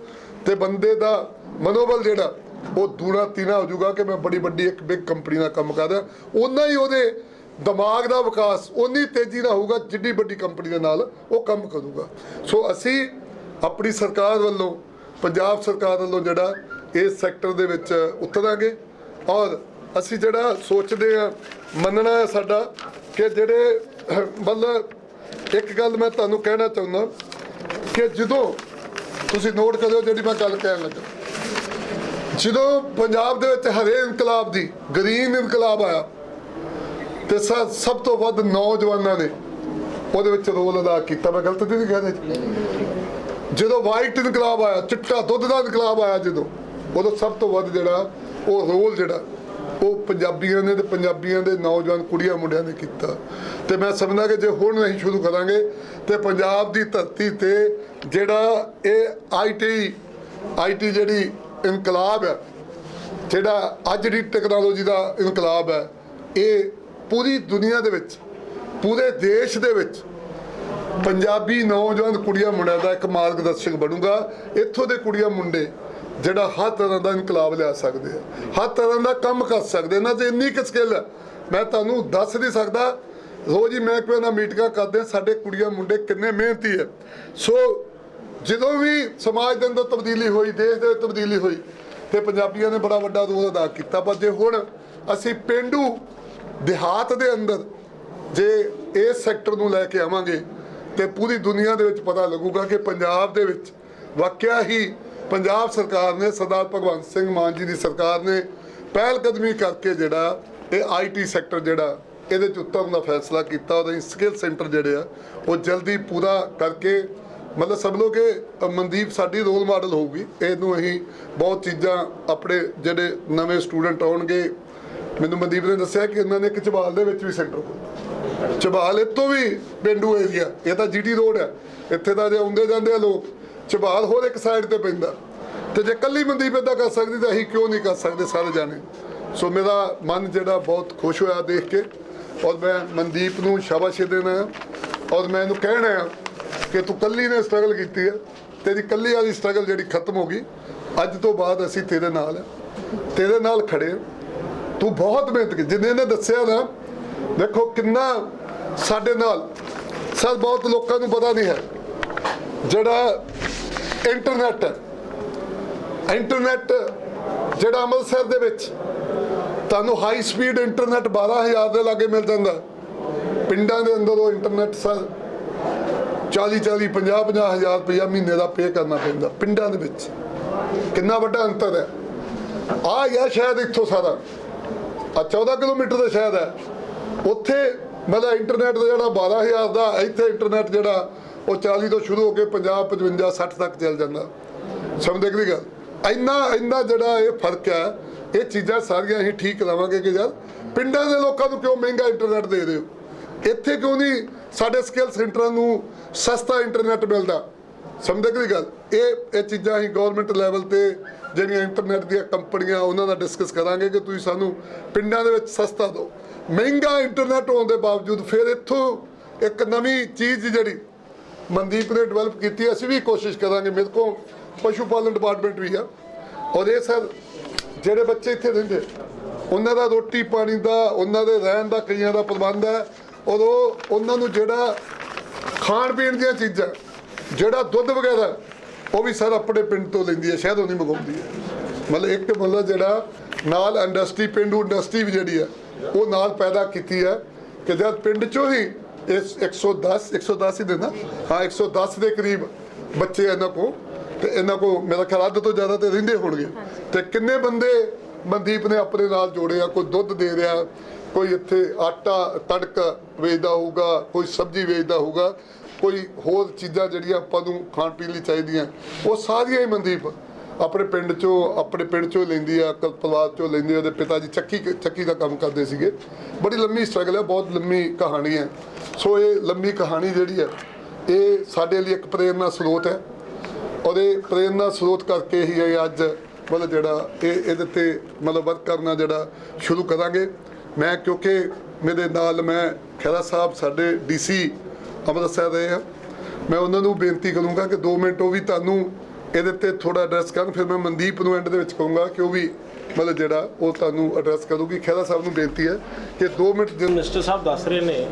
ਤੇ ਬੰਦੇ ਦਾ ਮਨੋਬਲ ਜਿਹੜਾ ਉਹ ਦੂਣਾ ਤੀਣਾ ਹੋ ਜਾਊਗਾ ਕਿ ਮੈਂ ਬੜੀ ਵੱਡੀ ਇੱਕ ਬਿਗ ਕੰਪਨੀ ਨਾਲ ਕੰਮ ਕਰ ਰਿਹਾ। ਓਨਾ ਹੀ ਉਹਦੇ ਦਿਮਾਗ ਦਾ ਵਿਕਾਸ ਓਨੀ ਤੇਜ਼ੀ ਨਾਲ ਹੋਊਗਾ ਜਿੱਡੀ ਵੱਡੀ ਕੰਪਨੀ ਦੇ ਨਾਲ ਉਹ ਕੰਮ ਕਰੂਗਾ। ਸੋ ਅਸੀਂ ਆਪਣੀ ਸਰਕਾਰ ਵੱਲੋਂ, ਪੰਜਾਬ ਸਰਕਾਰ ਵੱਲੋਂ ਜਿਹੜਾ ਇਸ ਸੈਕਟਰ ਦੇ ਵਿੱਚ ਉਤਰਾਂਗੇ। ਔਰ ਅਸੀਂ ਜਿਹੜਾ ਸੋਚਦੇ ਹਾਂ, ਮੰਨਣਾ ਹੈ ਸਾਡਾ ਕਿ ਜਿਹੜੇ ਮਤਲਬ ਇੱਕ ਗੱਲ ਮੈਂ ਤੁਹਾਨੂੰ ਕਹਿਣਾ ਚਾਹੁੰਦਾ ਕਿ ਜਦੋਂ ਤੁਸੀਂ ਨੋਟ ਕਰਿਓ ਜਿਹੜੀ ਮੈਂ ਗੱਲ ਕਹਿਣ ਲੱਗਾ, ਜਦੋਂ ਪੰਜਾਬ ਦੇ ਵਿੱਚ ਹਰੇ ਇਨਕਲਾਬ ਦੀ ਗ੍ਰੀਨ ਇਨਕਲਾਬ ਆਇਆ ਤੇ ਸਭ ਤੋਂ ਵੱਧ ਨੌਜਵਾਨਾਂ ਨੇ ਉਹਦੇ ਵਿੱਚ ਰੋਲ ਅਦਾ ਕੀਤਾ। ਮੈਂ ਗਲਤ ਨਹੀਂ ਕਹਿ ਰਿਹਾ। ਜਦੋਂ ਵਾਈਟ ਇਨਕਲਾਬ ਆਇਆ, ਚਿੱਟਾ ਦੁੱਧ ਦਾ ਇਨਕਲਾਬ ਆਇਆ, ਜਦੋਂ ਉਦੋਂ ਸਭ ਤੋਂ ਵੱਧ ਜਿਹੜਾ ਉਹ ਰੋਲ ਜਿਹੜਾ ਉਹ ਪੰਜਾਬੀਆਂ ਨੇ ਤੇ ਪੰਜਾਬੀਆਂ ਦੇ ਨੌਜਵਾਨ ਕੁੜੀਆਂ ਮੁੰਡਿਆਂ ਨੇ ਕੀਤਾ। ਤੇ ਮੈਂ ਸਮਝਦਾ ਕਿ ਜੇ ਹੁਣ ਅਸੀਂ ਸ਼ੁਰੂ ਕਰਾਂਗੇ ਤੇ ਪੰਜਾਬ ਦੀ ਧਰਤੀ ਤੇ ਜਿਹੜਾ ਇਹ ਆਈਟੀ ਜਿਹੜੀ ਇਨਕਲਾਬ ਹੈ, ਜਿਹੜਾ ਅੱਜ ਦੀ ਟੈਕਨੋਲੋਜੀ ਦਾ ਇਨਕਲਾਬ ਹੈ, ਇਹ ਪੂਰੀ ਦੁਨੀਆ ਦੇ ਵਿੱਚ, ਪੂਰੇ ਦੇਸ਼ ਦੇ ਵਿੱਚ ਪੰਜਾਬੀ ਨੌਜਵਾਨ ਕੁੜੀਆਂ ਮੁੰਡਿਆਂ ਦਾ ਇੱਕ ਮਾਰਗਦਰਸ਼ਕ ਬਣੂਗਾ। ਇੱਥੋਂ ਦੇ ਕੁੜੀਆਂ ਮੁੰਡੇ ਜਿਹੜਾ ਹਰ ਤਰ੍ਹਾਂ ਦਾ ਇਨਕਲਾਬ ਲਿਆ ਸਕਦੇ ਆ, ਹਰ ਤਰ੍ਹਾਂ ਦਾ ਕੰਮ ਕਰ ਸਕਦੇ। ਇਹਨਾਂ 'ਚ ਇੰਨੀ ਕੁ ਸਕਿੱਲ ਹੈ ਮੈਂ ਤੁਹਾਨੂੰ ਦੱਸ ਨਹੀਂ ਸਕਦਾ। ਰੋਜ਼ ਹੀ ਮੈਂ ਕੋਈ ਨਾ ਮੀਟਿੰਗਾਂ ਕਰਦੇ, ਸਾਡੇ ਕੁੜੀਆਂ ਮੁੰਡੇ ਕਿੰਨੇ ਮਿਹਨਤੀ ਹੈ। ਸੋ ਜਦੋਂ ਵੀ ਸਮਾਜ ਦੇ ਅੰਦਰ ਤਬਦੀਲੀ ਹੋਈ, ਦੇਸ਼ ਦੇ ਤਬਦੀਲੀ ਹੋਈ, ਤੇ ਪੰਜਾਬੀਆਂ ਨੇ ਬੜਾ ਵੱਡਾ ਰੋਲ ਅਦਾ ਕੀਤਾ। ਪਰ ਜੇ ਹੁਣ ਅਸੀਂ ਪੇਂਡੂ ਦਿਹਾਤ ਦੇ ਅੰਦਰ ਜੇ ਇਸ ਸੈਕਟਰ ਨੂੰ ਲੈ ਕੇ ਆਵਾਂਗੇ ਤੇ ਪੂਰੀ ਦੁਨੀਆ ਦੇ ਵਿੱਚ ਪਤਾ ਲੱਗੂਗਾ ਕਿ ਪੰਜਾਬ ਦੇ ਵਿੱਚ ਵਾਕਿਆ ਹੀ ਪੰਜਾਬ ਸਰਕਾਰ ਨੇ, ਸਰਦਾਰ ਭਗਵੰਤ ਸਿੰਘ ਮਾਨ ਜੀ ਦੀ ਸਰਕਾਰ ਨੇ ਪਹਿਲ ਕਦਮੀ ਕਰਕੇ ਜਿਹੜਾ ਇਹ IT ਸੈਕਟਰ ਜਿਹੜਾ ਇਹਦੇ 'ਚ ਉਤਰਨ ਦਾ ਫੈਸਲਾ ਕੀਤਾ। ਉਹਦੇ ਸਕਿੱਲ ਸੈਂਟਰ ਜਿਹੜੇ ਆ ਉਹ ਜਲਦੀ ਪੂਰਾ ਕਰਕੇ, ਮਤਲਬ ਸਮਝ ਕਿ ਮਨਦੀਪ ਸਾਡੀ ਰੋਲ ਮਾਡਲ ਹੋਊਗੀ। ਇਹਨੂੰ ਅਸੀਂ ਬਹੁਤ ਚੀਜ਼ਾਂ ਆਪਣੇ ਜਿਹੜੇ ਨਵੇਂ ਸਟੂਡੈਂਟ ਆਉਣਗੇ, ਮੈਨੂੰ ਮਨਦੀਪ ਨੇ ਦੱਸਿਆ ਕਿ ਇਹਨਾਂ ਨੇ ਇੱਕ ਝਬਾਲ ਦੇ ਵਿੱਚ ਵੀ ਸੈਂਟਰ ਖੋਲ੍ਹਿਆ। ਝਬਾਲ ਇਹ ਤੋਂ ਵੀ ਪੇਂਡੂ ਏਰੀਆ, ਇਹ ਤਾਂ GT ਰੋਡ ਹੈ, ਇੱਥੇ ਤਾਂ ਜੇ ਆਉਂਦੇ ਜਾਂਦੇ ਆ ਲੋਕ, ਝਬਾਲ ਹੋਰ ਇੱਕ ਸਾਈਡ ਤੇ ਪੈਂਦਾ। ਤੇ ਜੇ ਕੱਲੀ ਮਨਦੀਪ ਇੱਦਾਂ ਕਰ ਸਕਦੀ ਤਾਂ ਅਸੀਂ ਕਿਉਂ ਨਹੀਂ ਕਰ ਸਕਦੇ ਸਾਰੇ ਜਾਣੇ। ਸੋ ਮੇਰਾ ਮਨ ਜਿਹੜਾ ਬਹੁਤ ਖੁਸ਼ ਹੋਇਆ ਦੇਖ ਕੇ, ਔਰ ਮੈਂ ਮਨਦੀਪ ਨੂੰ ਸ਼ਾਬਾਸ਼ ਦੇਣਾ ਔਰ ਮੈਂ ਇਹਨੂੰ ਕਹਿਣਾ ਆ ਕਿ ਤੂੰ ਕੱਲੀ ਨੇ ਸਟਰਗਲ ਕੀਤੀ ਹੈ, ਤੇਰੀ ਕੱਲੀ ਵਾਲੀ ਸਟਰਗਲ ਜਿਹੜੀ ਖਤਮ ਹੋ ਗਈ। ਅੱਜ ਤੋਂ ਬਾਅਦ ਅਸੀਂ ਤੇਰੇ ਨਾਲ ਆ, ਤੇਰੇ ਨਾਲ ਖੜੇ। ਤੂੰ ਬਹੁਤ ਮਿਹਨਤ ਕੀਤੀ, ਜਿੰਨੇ ਨੇ ਦੱਸਿਆ ਨਾ, ਦੇਖੋ ਕਿੰਨਾ ਸਾਡੇ ਨਾਲ ਸਰ, ਬਹੁਤ ਲੋਕਾਂ ਨੂੰ ਪਤਾ ਨਹੀਂ ਹੈ ਜਿਹੜਾ ਇੰਟਰਨੈਟ ਜਿਹੜਾ ਅੰਮ੍ਰਿਤਸਰ ਦੇ ਵਿੱਚ ਤੁਹਾਨੂੰ ਹਾਈ ਸਪੀਡ ਇੰਟਰਨੈਟ 12,000 ਦੇ ਲਾਗੇ ਮਿਲ ਜਾਂਦਾ। ਪਿੰਡਾਂ ਦੇ ਅੰਦਰ ਉਹ ਇੰਟਰਨੈਟ ਸਰ 40-40, 50-50 ਰੁਪਇਆ ਮਹੀਨੇ ਦਾ ਪੇ ਕਰਨਾ ਪੈਂਦਾ। ਪਿੰਡਾਂ ਦੇ ਵਿੱਚ ਕਿੰਨਾ ਵੱਡਾ ਅੰਤਰ ਹੈ। ਆ ਗਿਆ ਸ਼ਾਇਦ ਇੱਥੋਂ ਸਾਰਾ 14 ਕਿਲੋਮੀਟਰ ਦਾ ਸ਼ਾਇਦ ਹੈ, ਉੱਥੇ मतलब इंटरनेट का जोड़ा 12,000 का इतने इंटरनेट जोड़ा वो 40 तो शुरू हो के 50, 55, 60 तक चल जाता। समझ गई गल। इन्ना जोड़ा ये फर्क है, ये चीज़ां सारियां ही ठीक करावांगे कि यार पिंडां दे लोकां नूं क्यों महंगा इंटरनेट दे रहे हो, इत्थे क्यों नहीं साडे स्किल सेंटरां नूं सस्ता इंटरनेट मिलदा। समझ गई गल। ये चीज़ां ही गौरमेंट लैवल ते ਜਿਹੜੀਆਂ ਇੰਟਰਨੈਟ ਦੀਆਂ ਕੰਪਨੀਆਂ ਉਹਨਾਂ ਨਾਲ ਡਿਸਕਸ ਕਰਾਂਗੇ ਕਿ ਤੁਸੀਂ ਸਾਨੂੰ ਪਿੰਡਾਂ ਦੇ ਵਿੱਚ ਸਸਤਾ ਦਿਓ। ਮਹਿੰਗਾ ਇੰਟਰਨੈਟ ਹੋਣ ਦੇ ਬਾਵਜੂਦ ਫਿਰ ਇੱਥੋਂ ਇੱਕ ਨਵੀਂ ਚੀਜ਼ ਜਿਹੜੀ ਮਨਦੀਪ ਨੇ ਡਿਵੈਲਪ ਕੀਤੀ, ਅਸੀਂ ਵੀ ਕੋਸ਼ਿਸ਼ ਕਰਾਂਗੇ। ਮੇਰੇ ਕੋਲ ਪਸ਼ੂ ਪਾਲਣ ਡਿਪਾਰਟਮੈਂਟ ਵੀ ਆ, ਔਰ ਇਹ ਸਰ ਜਿਹੜੇ ਬੱਚੇ ਇੱਥੇ ਰਹਿੰਦੇ ਉਹਨਾਂ ਦਾ ਰੋਟੀ ਪਾਣੀ ਦਾ, ਉਹਨਾਂ ਦੇ ਰਹਿਣ ਦਾ ਕਈਆਂ ਦਾ ਪ੍ਰਬੰਧ ਹੈ, ਔਰ ਉਹਨਾਂ ਨੂੰ ਜਿਹੜਾ ਖਾਣ ਪੀਣ ਦੀਆਂ ਚੀਜ਼ਾਂ, ਜਿਹੜਾ ਦੁੱਧ ਵਗੈਰਾ ਉਹ ਵੀ ਸਰ ਆਪਣੇ ਪਿੰਡ ਤੋਂ ਲੈਂਦੀ ਹੈ, ਸ਼ਹਿਰੋਂ ਨਹੀਂ ਮੰਗਵਾਉਂਦੀ ਹੈ। ਮਤਲਬ ਇੱਕ ਮਤਲਬ ਜਿਹੜਾ ਨਾਲ ਇੰਡਸਟਰੀ, ਪੇਂਡੂ ਇੰਡਸਟਰੀ ਵੀ ਜਿਹੜੀ ਹੈ ਉਹ ਨਾਲ ਪੈਦਾ ਕੀਤੀ ਹੈ ਕਿ ਜਦ ਪਿੰਡ 'ਚੋਂ ਹੀ ਇਸ 110 ਹੀ ਦੇਣਾ, ਹਾਂ 110 ਦੇ ਕਰੀਬ ਬੱਚੇ ਇਹਨਾਂ ਕੋਲ, ਤੇ ਇਹਨਾਂ ਕੋਲ ਮੇਰਾ ਖਿਆਲ ਅੱਧ ਤੋਂ ਜ਼ਿਆਦਾ ਤੇ ਰਹਿੰਦੇ ਹੋਣਗੇ। ਤੇ ਕਿੰਨੇ ਬੰਦੇ ਮਨਦੀਪ ਨੇ ਆਪਣੇ ਨਾਲ ਜੋੜੇ ਆ, ਕੋਈ ਦੁੱਧ ਦੇ ਰਿਹਾ, ਕੋਈ ਇੱਥੇ ਆਟਾ ਤੜਕ ਵੇਚਦਾ ਹੋਊਗਾ, ਕੋਈ ਸਬਜ਼ੀ ਵੇਚਦਾ ਹੋਊਗਾ, ਕੋਈ ਹੋਰ ਚੀਜ਼ਾਂ ਜਿਹੜੀਆਂ ਆਪਾਂ ਨੂੰ ਖਾਣ ਪੀਣ ਲਈ ਚਾਹੀਦੀਆਂ, ਉਹ ਸਾਰੀਆਂ ਹੀ ਮਨਦੀਪ ਆਪਣੇ ਪਿੰਡ 'ਚੋਂ ਲੈਂਦੀ ਆ, ਪਰਿਵਾਰ 'ਚੋਂ ਲੈਂਦੀ। ਉਹਦੇ ਪਿਤਾ ਜੀ ਚੱਕੀ ਦਾ ਕੰਮ ਕਰਦੇ ਸੀਗੇ। ਬੜੀ ਲੰਮੀ ਸਟਰਗਲ ਹੈ, ਬਹੁਤ ਲੰਮੀ ਕਹਾਣੀ ਹੈ। ਸੋ ਇਹ ਲੰਮੀ ਕਹਾਣੀ ਜਿਹੜੀ ਹੈ ਇਹ ਸਾਡੇ ਲਈ ਇੱਕ ਪ੍ਰੇਰਨਾ ਸਰੋਤ ਹੈ, ਔਰ ਇਹ ਪ੍ਰੇਰਨਾ ਸਰੋਤ ਕਰਕੇ ਹੀ ਇਹ ਅੱਜ ਮਤਲਬ ਜਿਹੜਾ ਇਹਦੇ 'ਤੇ ਮਤਲਬ ਵਰਕ ਕਰਨਾ ਜਿਹੜਾ ਸ਼ੁਰੂ ਕਰਾਂਗੇ। ਮੈਂ ਕਿਉਂਕਿ ਮੇਰੇ ਨਾਲ ਮੈਂ ਖਹਿਰਾ ਸਾਹਿਬ ਸਾਡੇ DC ਅੰਮ੍ਰਿਤਸਰ ਰਹੇ ਆ, ਮੈਂ ਉਹਨਾਂ ਨੂੰ ਬੇਨਤੀ ਕਰੂੰਗਾ ਕਿ 2 ਮਿੰਟ ਉਹ ਵੀ ਤੁਹਾਨੂੰ ਇਹਦੇ 'ਤੇ ਥੋੜ੍ਹਾ ਐਡਰੈਸ ਕਰਨ, ਫਿਰ ਮੈਂ ਮਨਦੀਪ ਨੂੰ ਐਂਡ ਦੇ ਵਿੱਚ ਕਹੂੰਗਾ ਕਿ ਉਹ ਵੀ ਮਤਲਬ ਜਿਹੜਾ ਉਹ ਤੁਹਾਨੂੰ ਐਡਰੈਸ ਕਰੂਗੀ। ਖਹਿਰਾ ਸਾਹਿਬ ਨੂੰ ਬੇਨਤੀ ਹੈ ਕਿ 2 ਮਿੰਟ। ਮਿਨਿਸਟਰ ਸਾਹਿਬ ਦੱਸ ਰਹੇ ਨੇ,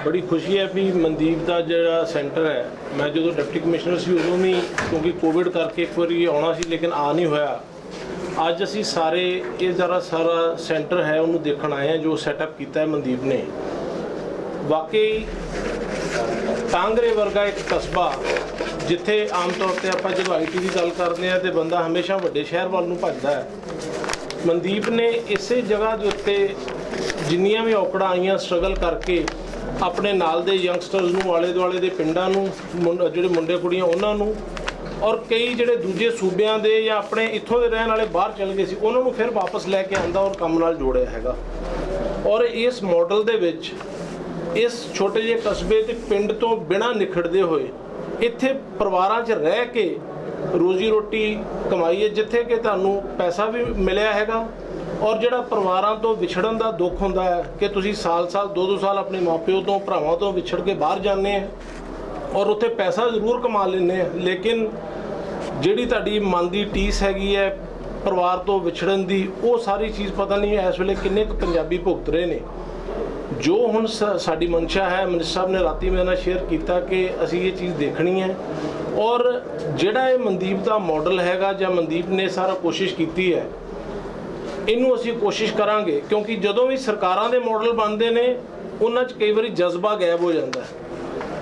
ਬੜੀ ਖੁਸ਼ੀ ਹੈ ਵੀ ਮਨਦੀਪ ਦਾ ਜਿਹੜਾ ਸੈਂਟਰ ਹੈ, ਮੈਂ ਜਦੋਂ ਡਿਪਟੀ ਕਮਿਸ਼ਨਰ ਸੀ ਉਦੋਂ ਵੀ, ਕਿਉਂਕਿ ਕੋਵਿਡ ਕਰਕੇ ਇੱਕ ਵਾਰੀ ਆਉਣਾ ਸੀ ਲੇਕਿਨ ਆ ਨਹੀਂ ਹੋਇਆ, ਅੱਜ ਅਸੀਂ ਸਾਰੇ ਇਹ ਸਾਰਾ ਸੈਂਟਰ ਹੈ ਉਹਨੂੰ ਦੇਖਣ ਆਏ ਹਾਂ ਜੋ ਸੈਟਅਪ ਕੀਤਾ ਹੈ ਮਨਦੀਪ ਨੇ। ਵਾਕਈ ਟਾਂਗਰੇ ਵਰਗਾ ਇੱਕ ਕਸਬਾ, ਜਿੱਥੇ ਆਮ ਤੌਰ ਤੇ ਆਪਾਂ ਜਦੋਂ IT ਦੀ ਗੱਲ ਕਰਦੇ ਹਾਂ ਤੇ ਬੰਦਾ ਹਮੇਸ਼ਾ ਵੱਡੇ ਸ਼ਹਿਰ ਵੱਲ ਨੂੰ ਭੱਜਦਾ ਹੈ, ਮਨਦੀਪ ਨੇ ਇਸੇ ਜਗ੍ਹਾ ਦੇ ਉੱਤੇ ਜਿੰਨੀਆਂ ਵੀ ਔਕੜਾਂ ਆਈਆਂ ਸਟਰਗਲ ਕਰਕੇ ਆਪਣੇ ਨਾਲ ਦੇ ਯੰਗਸਟਰਸ ਨੂੰ, ਆਲੇ ਦੁਆਲੇ ਦੇ ਪਿੰਡਾਂ ਨੂੰ, ਜਿਹੜੇ ਮੁੰਡੇ ਕੁੜੀਆਂ ਉਹਨਾਂ ਨੂੰ, ਔਰ ਕਈ ਜਿਹੜੇ ਦੂਜੇ ਸੂਬਿਆਂ ਦੇ ਜਾਂ ਆਪਣੇ ਇੱਥੋਂ ਦੇ ਰਹਿਣ ਵਾਲੇ ਬਾਹਰ ਚਲੇ ਗਏ ਸੀ ਉਹਨਾਂ ਨੂੰ ਫਿਰ ਵਾਪਸ ਲੈ ਕੇ ਆਂਦਾ ਔਰ ਕੰਮ ਨਾਲ ਜੋੜਿਆ ਹੈਗਾ। ਔਰ ਇਸ ਮਾਡਲ ਦੇ ਵਿੱਚ ਇਸ ਛੋਟੇ ਜਿਹੇ ਕਸਬੇ ਤੇ ਪਿੰਡ ਤੋਂ ਬਿਨਾਂ ਨਿਖੜਦੇ ਹੋਏ ਇੱਥੇ ਪਰਿਵਾਰਾਂ 'ਚ ਰਹਿ ਕੇ ਰੋਜ਼ੀ ਰੋਟੀ ਕਮਾਈ ਹੈ, ਜਿੱਥੇ ਕਿ ਤੁਹਾਨੂੰ ਪੈਸਾ ਵੀ ਮਿਲਿਆ ਹੈਗਾ, ਔਰ ਜਿਹੜਾ ਪਰਿਵਾਰਾਂ ਤੋਂ ਵਿਛੜਨ ਦਾ ਦੁੱਖ ਹੁੰਦਾ ਹੈ ਕਿ ਤੁਸੀਂ ਸਾਲ-ਸਾਲ 2-2 ਸਾਲ ਆਪਣੇ ਮਾਪਿਓ ਤੋਂ, ਭਰਾਵਾਂ ਤੋਂ ਵਿਛੜ ਕੇ ਬਾਹਰ ਜਾਂਦੇ ਆ ਔਰ ਉੱਥੇ ਪੈਸਾ ਜ਼ਰੂਰ ਕਮਾ ਲੈਂਦੇ ਆ, ਲੇਕਿਨ ਜਿਹੜੀ ਤੁਹਾਡੀ ਮਨ ਦੀ ਟੀਸ ਹੈਗੀ ਹੈ ਪਰਿਵਾਰ ਤੋਂ ਵਿਛੜਨ ਦੀ, ਉਹ ਸਾਰੀ ਚੀਜ਼ ਪਤਾ ਨਹੀਂ ਇਸ ਵੇਲੇ ਕਿੰਨੇ ਕੁ ਪੰਜਾਬੀ ਭੁਗਤ ਰਹੇ ਨੇ। ਜੋ ਹੁਣ ਸਾਡੀ ਮਨਸ਼ਾ ਹੈ, ਮਿਨਿਸਟਰ ਸਾਹਿਬ ਨੇ ਰਾਤੀ ਮੇਰੇ ਨਾਲ ਸ਼ੇਅਰ ਕੀਤਾ ਕਿ ਅਸੀਂ ਇਹ ਚੀਜ਼ ਦੇਖਣੀ ਹੈ, ਔਰ ਜਿਹੜਾ ਇਹ ਮਨਦੀਪ ਦਾ ਮਾਡਲ ਹੈਗਾ ਜਾਂ ਮਨਦੀਪ ਨੇ ਸਾਰਾ ਕੋਸ਼ਿਸ਼ ਕੀਤੀ ਹੈ, ਇਹਨੂੰ ਅਸੀਂ ਕੋਸ਼ਿਸ਼ ਕਰਾਂਗੇ, ਕਿਉਂਕਿ ਜਦੋਂ ਵੀ ਸਰਕਾਰਾਂ ਦੇ ਮਾਡਲ ਬਣਦੇ ਨੇ ਉਹਨਾਂ 'ਚ ਕਈ ਵਾਰੀ ਜਜ਼ਬਾ ਗਾਇਬ ਹੋ ਜਾਂਦਾ ਹੈ।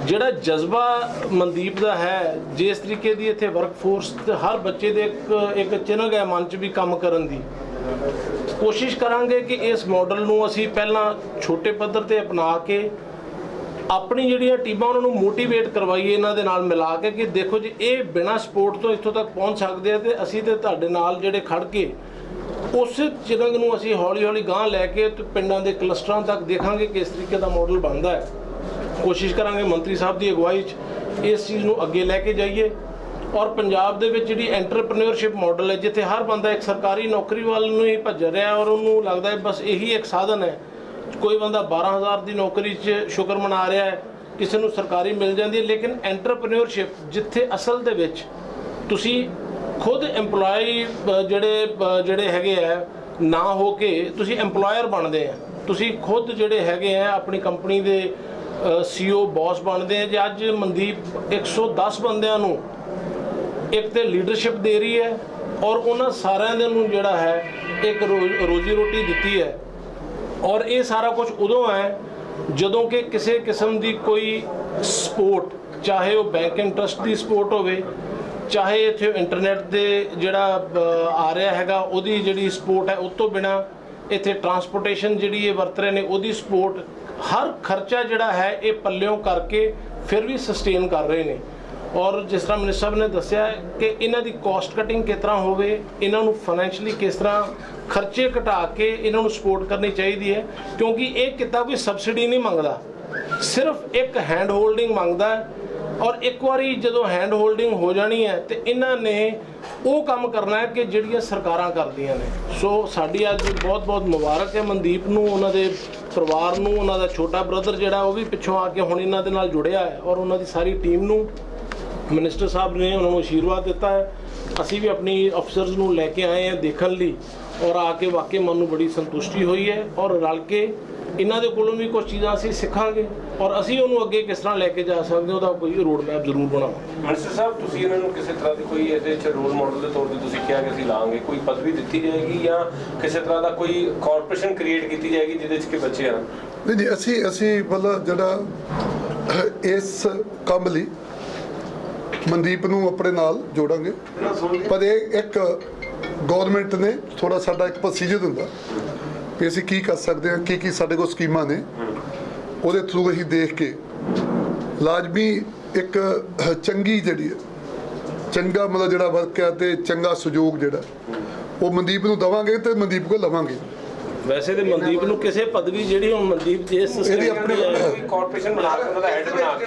ਜਿਹੜਾ ਜਜ਼ਬਾ ਮਨਦੀਪ ਦਾ ਹੈ, ਜਿਸ ਤਰੀਕੇ ਦੀ ਇੱਥੇ ਵਰਕਫੋਰਸ ਤੇ ਹਰ ਬੱਚੇ ਦੇ ਇੱਕ ਚਿੰਨ੍ਹ ਹੈ ਮਨ 'ਚ ਵੀ ਕੰਮ ਕਰਨ ਦੀ, ਕੋਸ਼ਿਸ਼ ਕਰਾਂਗੇ ਕਿ ਇਸ ਮਾਡਲ ਨੂੰ ਅਸੀਂ ਪਹਿਲਾਂ ਛੋਟੇ ਪੱਧਰ ਤੇ ਅਪਣਾ ਕੇ ਆਪਣੀ ਜਿਹੜੀਆਂ ਟੀਮਾਂ ਉਹਨਾਂ ਨੂੰ ਮੋਟੀਵੇਟ ਕਰਵਾਈਏ ਇਹਨਾਂ ਦੇ ਨਾਲ ਮਿਲਾ ਕੇ ਕਿ ਦੇਖੋ ਜੀ ਇਹ ਬਿਨਾਂ ਸਪੋਰਟ ਤੋਂ ਇੱਥੋਂ ਤੱਕ ਪਹੁੰਚ ਸਕਦੇ ਆ, ਤੇ ਅਸੀਂ ਤੇ ਤੁਹਾਡੇ ਨਾਲ ਜਿਹੜੇ ਖੜ ਕੇ ਉਸ ਚਿਰੰਗ ਨੂੰ ਅਸੀਂ ਹੌਲੀ ਹੌਲੀ ਗਾਂਹ ਲੈ ਕੇ ਤੇ ਪਿੰਡਾਂ ਦੇ ਕਲਸਟਰਾਂ ਤੱਕ ਦੇਖਾਂਗੇ ਕਿਸ ਤਰੀਕੇ ਦਾ ਮਾਡਲ ਬਣਦਾ ਹੈ। ਕੋਸ਼ਿਸ਼ ਕਰਾਂਗੇ ਮੰਤਰੀ ਸਾਹਿਬ ਦੀ ਅਗਵਾਈ 'ਚ ਇਸ ਚੀਜ਼ ਨੂੰ ਅੱਗੇ ਲੈ ਕੇ ਜਾਈਏ, ਔਰ ਪੰਜਾਬ ਦੇ ਵਿੱਚ ਜਿਹੜੀ ਐਂਟਰਪ੍ਰੀਨਿਓਰਸ਼ਿਪ ਮਾਡਲ ਹੈ, ਜਿੱਥੇ ਹਰ ਬੰਦਾ ਇੱਕ ਸਰਕਾਰੀ ਨੌਕਰੀ ਵੱਲ ਨੂੰ ਹੀ ਭੱਜ ਰਿਹਾ ਔਰ ਉਹਨੂੰ ਲੱਗਦਾ ਹੈ ਬਸ ਇਹੀ ਇੱਕ ਸਾਧਨ ਹੈ। ਕੋਈ ਬੰਦਾ 12,000 ਦੀ ਨੌਕਰੀ 'ਚ ਸ਼ੁਕਰ ਮਨਾ ਰਿਹਾ ਹੈ, ਕਿਸੇ ਨੂੰ ਸਰਕਾਰੀ ਮਿਲ ਜਾਂਦੀ ਹੈ, ਲੇਕਿਨ ਐਂਟਰਪ੍ਰੀਨਿਓਰਸ਼ਿਪ ਜਿੱਥੇ ਅਸਲ ਦੇ ਵਿੱਚ ਤੁਸੀਂ ਖੁਦ EMPLOYE ਜਿਹੜੇ ਹੈਗੇ ਆ ਨਾ ਹੋ ਕੇ ਤੁਸੀਂ EMPLOYER ਬਣਦੇ ਆ, ਤੁਸੀਂ ਖੁਦ ਜਿਹੜੇ ਹੈਗੇ ਆ ਆਪਣੀ ਕੰਪਨੀ ਦੇ CEO ਬੌਸ ਬਣਦੇ ਆ। ਜੇ ਅੱਜ ਮਨਦੀਪ 110 ਬੰਦਿਆਂ ਨੂੰ ਇੱਕ ਤੇ ਲੀਡਰਸ਼ਿਪ ਦੇ ਰਹੀ ਹੈ ਔਰ ਉਹਨਾਂ ਸਾਰਿਆਂ ਦੇ ਨੂੰ ਜਿਹੜਾ ਹੈ ਇੱਕ ਰੋਜ਼ੀ ਰੋਟੀ ਦਿੱਤੀ ਹੈ, ਔਰ ਇਹ ਸਾਰਾ ਕੁਝ ਉਦੋਂ ਹੈ ਜਦੋਂ ਕਿ ਕਿਸੇ ਕਿਸਮ ਦੀ ਕੋਈ ਸਪੋਰਟ, ਚਾਹੇ ਉਹ ਬੈਂਕ ਇੰਟਰਸਟ ਦੀ ਸਪੋਰਟ ਹੋਵੇ, ਚਾਹੇ ਇੱਥੇ ਇੰਟਰਨੈਟ ਦੇ ਜਿਹੜਾ ਆ ਰਿਹਾ ਹੈਗਾ ਉਹਦੀ ਜਿਹੜੀ ਸਪੋਰਟ ਹੈ, ਉਸ ਤੋਂ ਬਿਨਾਂ ਇੱਥੇ ਟਰਾਂਸਪੋਰਟੇਸ਼ਨ ਜਿਹੜੀ ਇਹ ਵਰਤ ਰਹੇ ਨੇ ਉਹਦੀ ਸਪੋਰਟ, ਹਰ ਖਰਚਾ ਜਿਹੜਾ ਹੈ ਇਹ ਪੱਲਿਓਂ ਕਰਕੇ ਫਿਰ ਵੀ ਸਸਟੇਨ ਕਰ ਰਹੇ ਨੇ। ਔਰ ਜਿਸ ਤਰ੍ਹਾਂ ਮਿਨਿਸਟਰ ਸਾਹਿਬ ਨੇ ਦੱਸਿਆ ਕਿ ਇਹਨਾਂ ਦੀ ਕਾਸਟ ਕਟਿੰਗ ਕਿਸ ਤਰ੍ਹਾਂ ਹੋਵੇ, ਇਹਨਾਂ ਨੂੰ ਫਾਈਨੈਂਸ਼ਲੀ ਕਿਸ ਤਰ੍ਹਾਂ ਖਰਚੇ ਘਟਾ ਕੇ ਇਹਨਾਂ ਨੂੰ ਸਪੋਰਟ ਕਰਨੀ ਚਾਹੀਦੀ ਹੈ, ਕਿਉਂਕਿ ਇਹ ਕਿੱਤਾ ਕੋਈ ਸਬਸਿਡੀ ਨਹੀਂ ਮੰਗਦਾ, ਸਿਰਫ ਇੱਕ ਹੈਂਡ ਹੋਲਡਿੰਗ ਮੰਗਦਾ ਹੈ। ਔਰ ਇੱਕ ਵਾਰੀ ਜਦੋਂ ਹੈਂਡ ਹੋਲਡਿੰਗ ਹੋ ਜਾਣੀ ਹੈ ਤੇ ਇਹਨਾਂ ਨੇ ਉਹ ਕੰਮ ਕਰਨਾ ਹੈ ਕਿ ਜਿਹੜੀਆਂ ਸਰਕਾਰਾਂ ਕਰਦੀਆਂ ਨੇ। ਸੋ ਸਾਡੀ ਅੱਜ ਬਹੁਤ ਬਹੁਤ ਮੁਬਾਰਕ ਹੈ ਮਨਦੀਪ ਨੂੰ, ਉਹਨਾਂ ਦੇ ਪਰਿਵਾਰ ਨੂੰ, ਉਹਨਾਂ ਦਾ ਛੋਟਾ ਬ੍ਰਦਰ ਜਿਹੜਾ ਉਹ ਵੀ ਪਿੱਛੋਂ ਆ ਕੇ ਹੁਣ ਇਹਨਾਂ ਦੇ ਨਾਲ ਜੁੜਿਆ ਹੈ, ਔਰ ਉਹਨਾਂ ਦੀ ਸਾਰੀ ਟੀਮ ਨੂੰ ਮਿਨਿਸਟਰ ਸਾਹਿਬ ਨੇ ਉਹਨਾਂ ਨੂੰ ਆਸ਼ੀਰਵਾਦ ਦਿੱਤਾ ਹੈ। ਅਸੀਂ ਵੀ ਆਪਣੀ ਅਫਸਰਸ ਨੂੰ ਲੈ ਕੇ ਆਏ ਹਾਂ ਦੇਖਣ ਲਈ, ਔਰ ਆ ਕੇ ਵਾਕਈ ਮਨ ਨੂੰ ਬੜੀ ਸੰਤੁਸ਼ਟੀ ਹੋਈ ਹੈ। ਔਰ ਰਲ ਕੇ ਇਹਨਾਂ ਦੇ ਕੋਲੋਂ ਵੀ ਕੁਝ ਚੀਜ਼ਾਂ ਅਸੀਂ ਸਿੱਖਾਂਗੇ ਔਰ ਅਸੀਂ ਉਹਨੂੰ ਅੱਗੇ ਕਿਸ ਤਰ੍ਹਾਂ ਲੈ ਕੇ ਜਾ ਸਕਦੇ ਉਹਦਾ ਕੋਈ ਰੋਡ ਮੈਪ ਜ਼ਰੂਰ ਬਣਾਵਾਂਗੇ। ਮਿਨਿਸਟਰ ਸਾਹਿਬ, ਤੁਸੀਂ ਇਹਨਾਂ ਨੂੰ ਕਿਸੇ ਤਰ੍ਹਾਂ ਦੀ ਕੋਈ ਇਹਦੇ 'ਚ ਰੋਲ ਮਾਡਲ ਦੇ ਤੌਰ ਤੇ ਤੁਸੀਂ ਕਿਹਾ ਕਿ ਅਸੀਂ ਲਾਂਗੇ, ਕੋਈ ਪਦਵੀ ਦਿੱਤੀ ਜਾਏਗੀ ਜਾਂ ਕਿਸੇ ਤਰ੍ਹਾਂ ਦਾ ਕੋਈ ਕਾਰਪੋਰੇਸ਼ਨ ਕ੍ਰੀਏਟ ਕੀਤੀ ਜਾਏਗੀ ਜਿਹਦੇ 'ਚ ਕਿ ਬੱਚੇ ਆਣ? ਨਹੀਂ, ਅਸੀਂ ਮਤਲਬ ਜਿਹੜਾ ਇਸ ਕੰਮ ਲਈ ਮਨਦੀਪ ਨੂੰ ਆਪਣੇ ਨਾਲ ਜੋੜਾਂਗੇ, ਪਰ ਇਹ ਇੱਕ ਗਵਰਨਮੈਂਟ ਨੇ ਥੋੜਾ ਸਾਡਾ ਇੱਕ ਪ੍ਰੋਸੀਜਰ ਹੁੰਦਾ ਕਿ ਅਸੀਂ ਕੀ ਕਰ ਸਕਦੇ ਹਾਂ, ਕੀ ਸਾਡੇ ਕੋਲ ਸਕੀਮਾਂ ਨੇ, ਉਹਦੇ ਥਰੂ ਅਸੀਂ ਦੇਖ ਕੇ ਲਾਜ਼ਮੀ ਇੱਕ ਚੰਗੀ ਜਿਹੜੀ ਹੈ ਚੰਗਾ ਮਤਲਬ ਜਿਹੜਾ ਵਰਕ ਹੈ ਤੇ ਚੰਗਾ ਸਹਿਯੋਗ ਜਿਹੜਾ ਉਹ ਮਨਦੀਪ ਨੂੰ ਦੇਵਾਂਗੇ ਤੇ ਮਨਦੀਪ ਕੋਲ ਲਵਾਂਗੇ। ਵੈਸੇ ਤੇ ਮਨਦੀਪ ਨੂੰ ਕਿਸੇ ਪਦਵੀ ਜਿਹੜੀ ਹੁਣ ਮਨਦੀਪ ਜੇ ਇਹਦੀ ਆਪਣੀ ਕਾਰਪੋਰੇਸ਼ਨ ਬਣਾ ਕੇ ਉਹਦਾ ਹੈਡ ਬਣਾ ਕੇ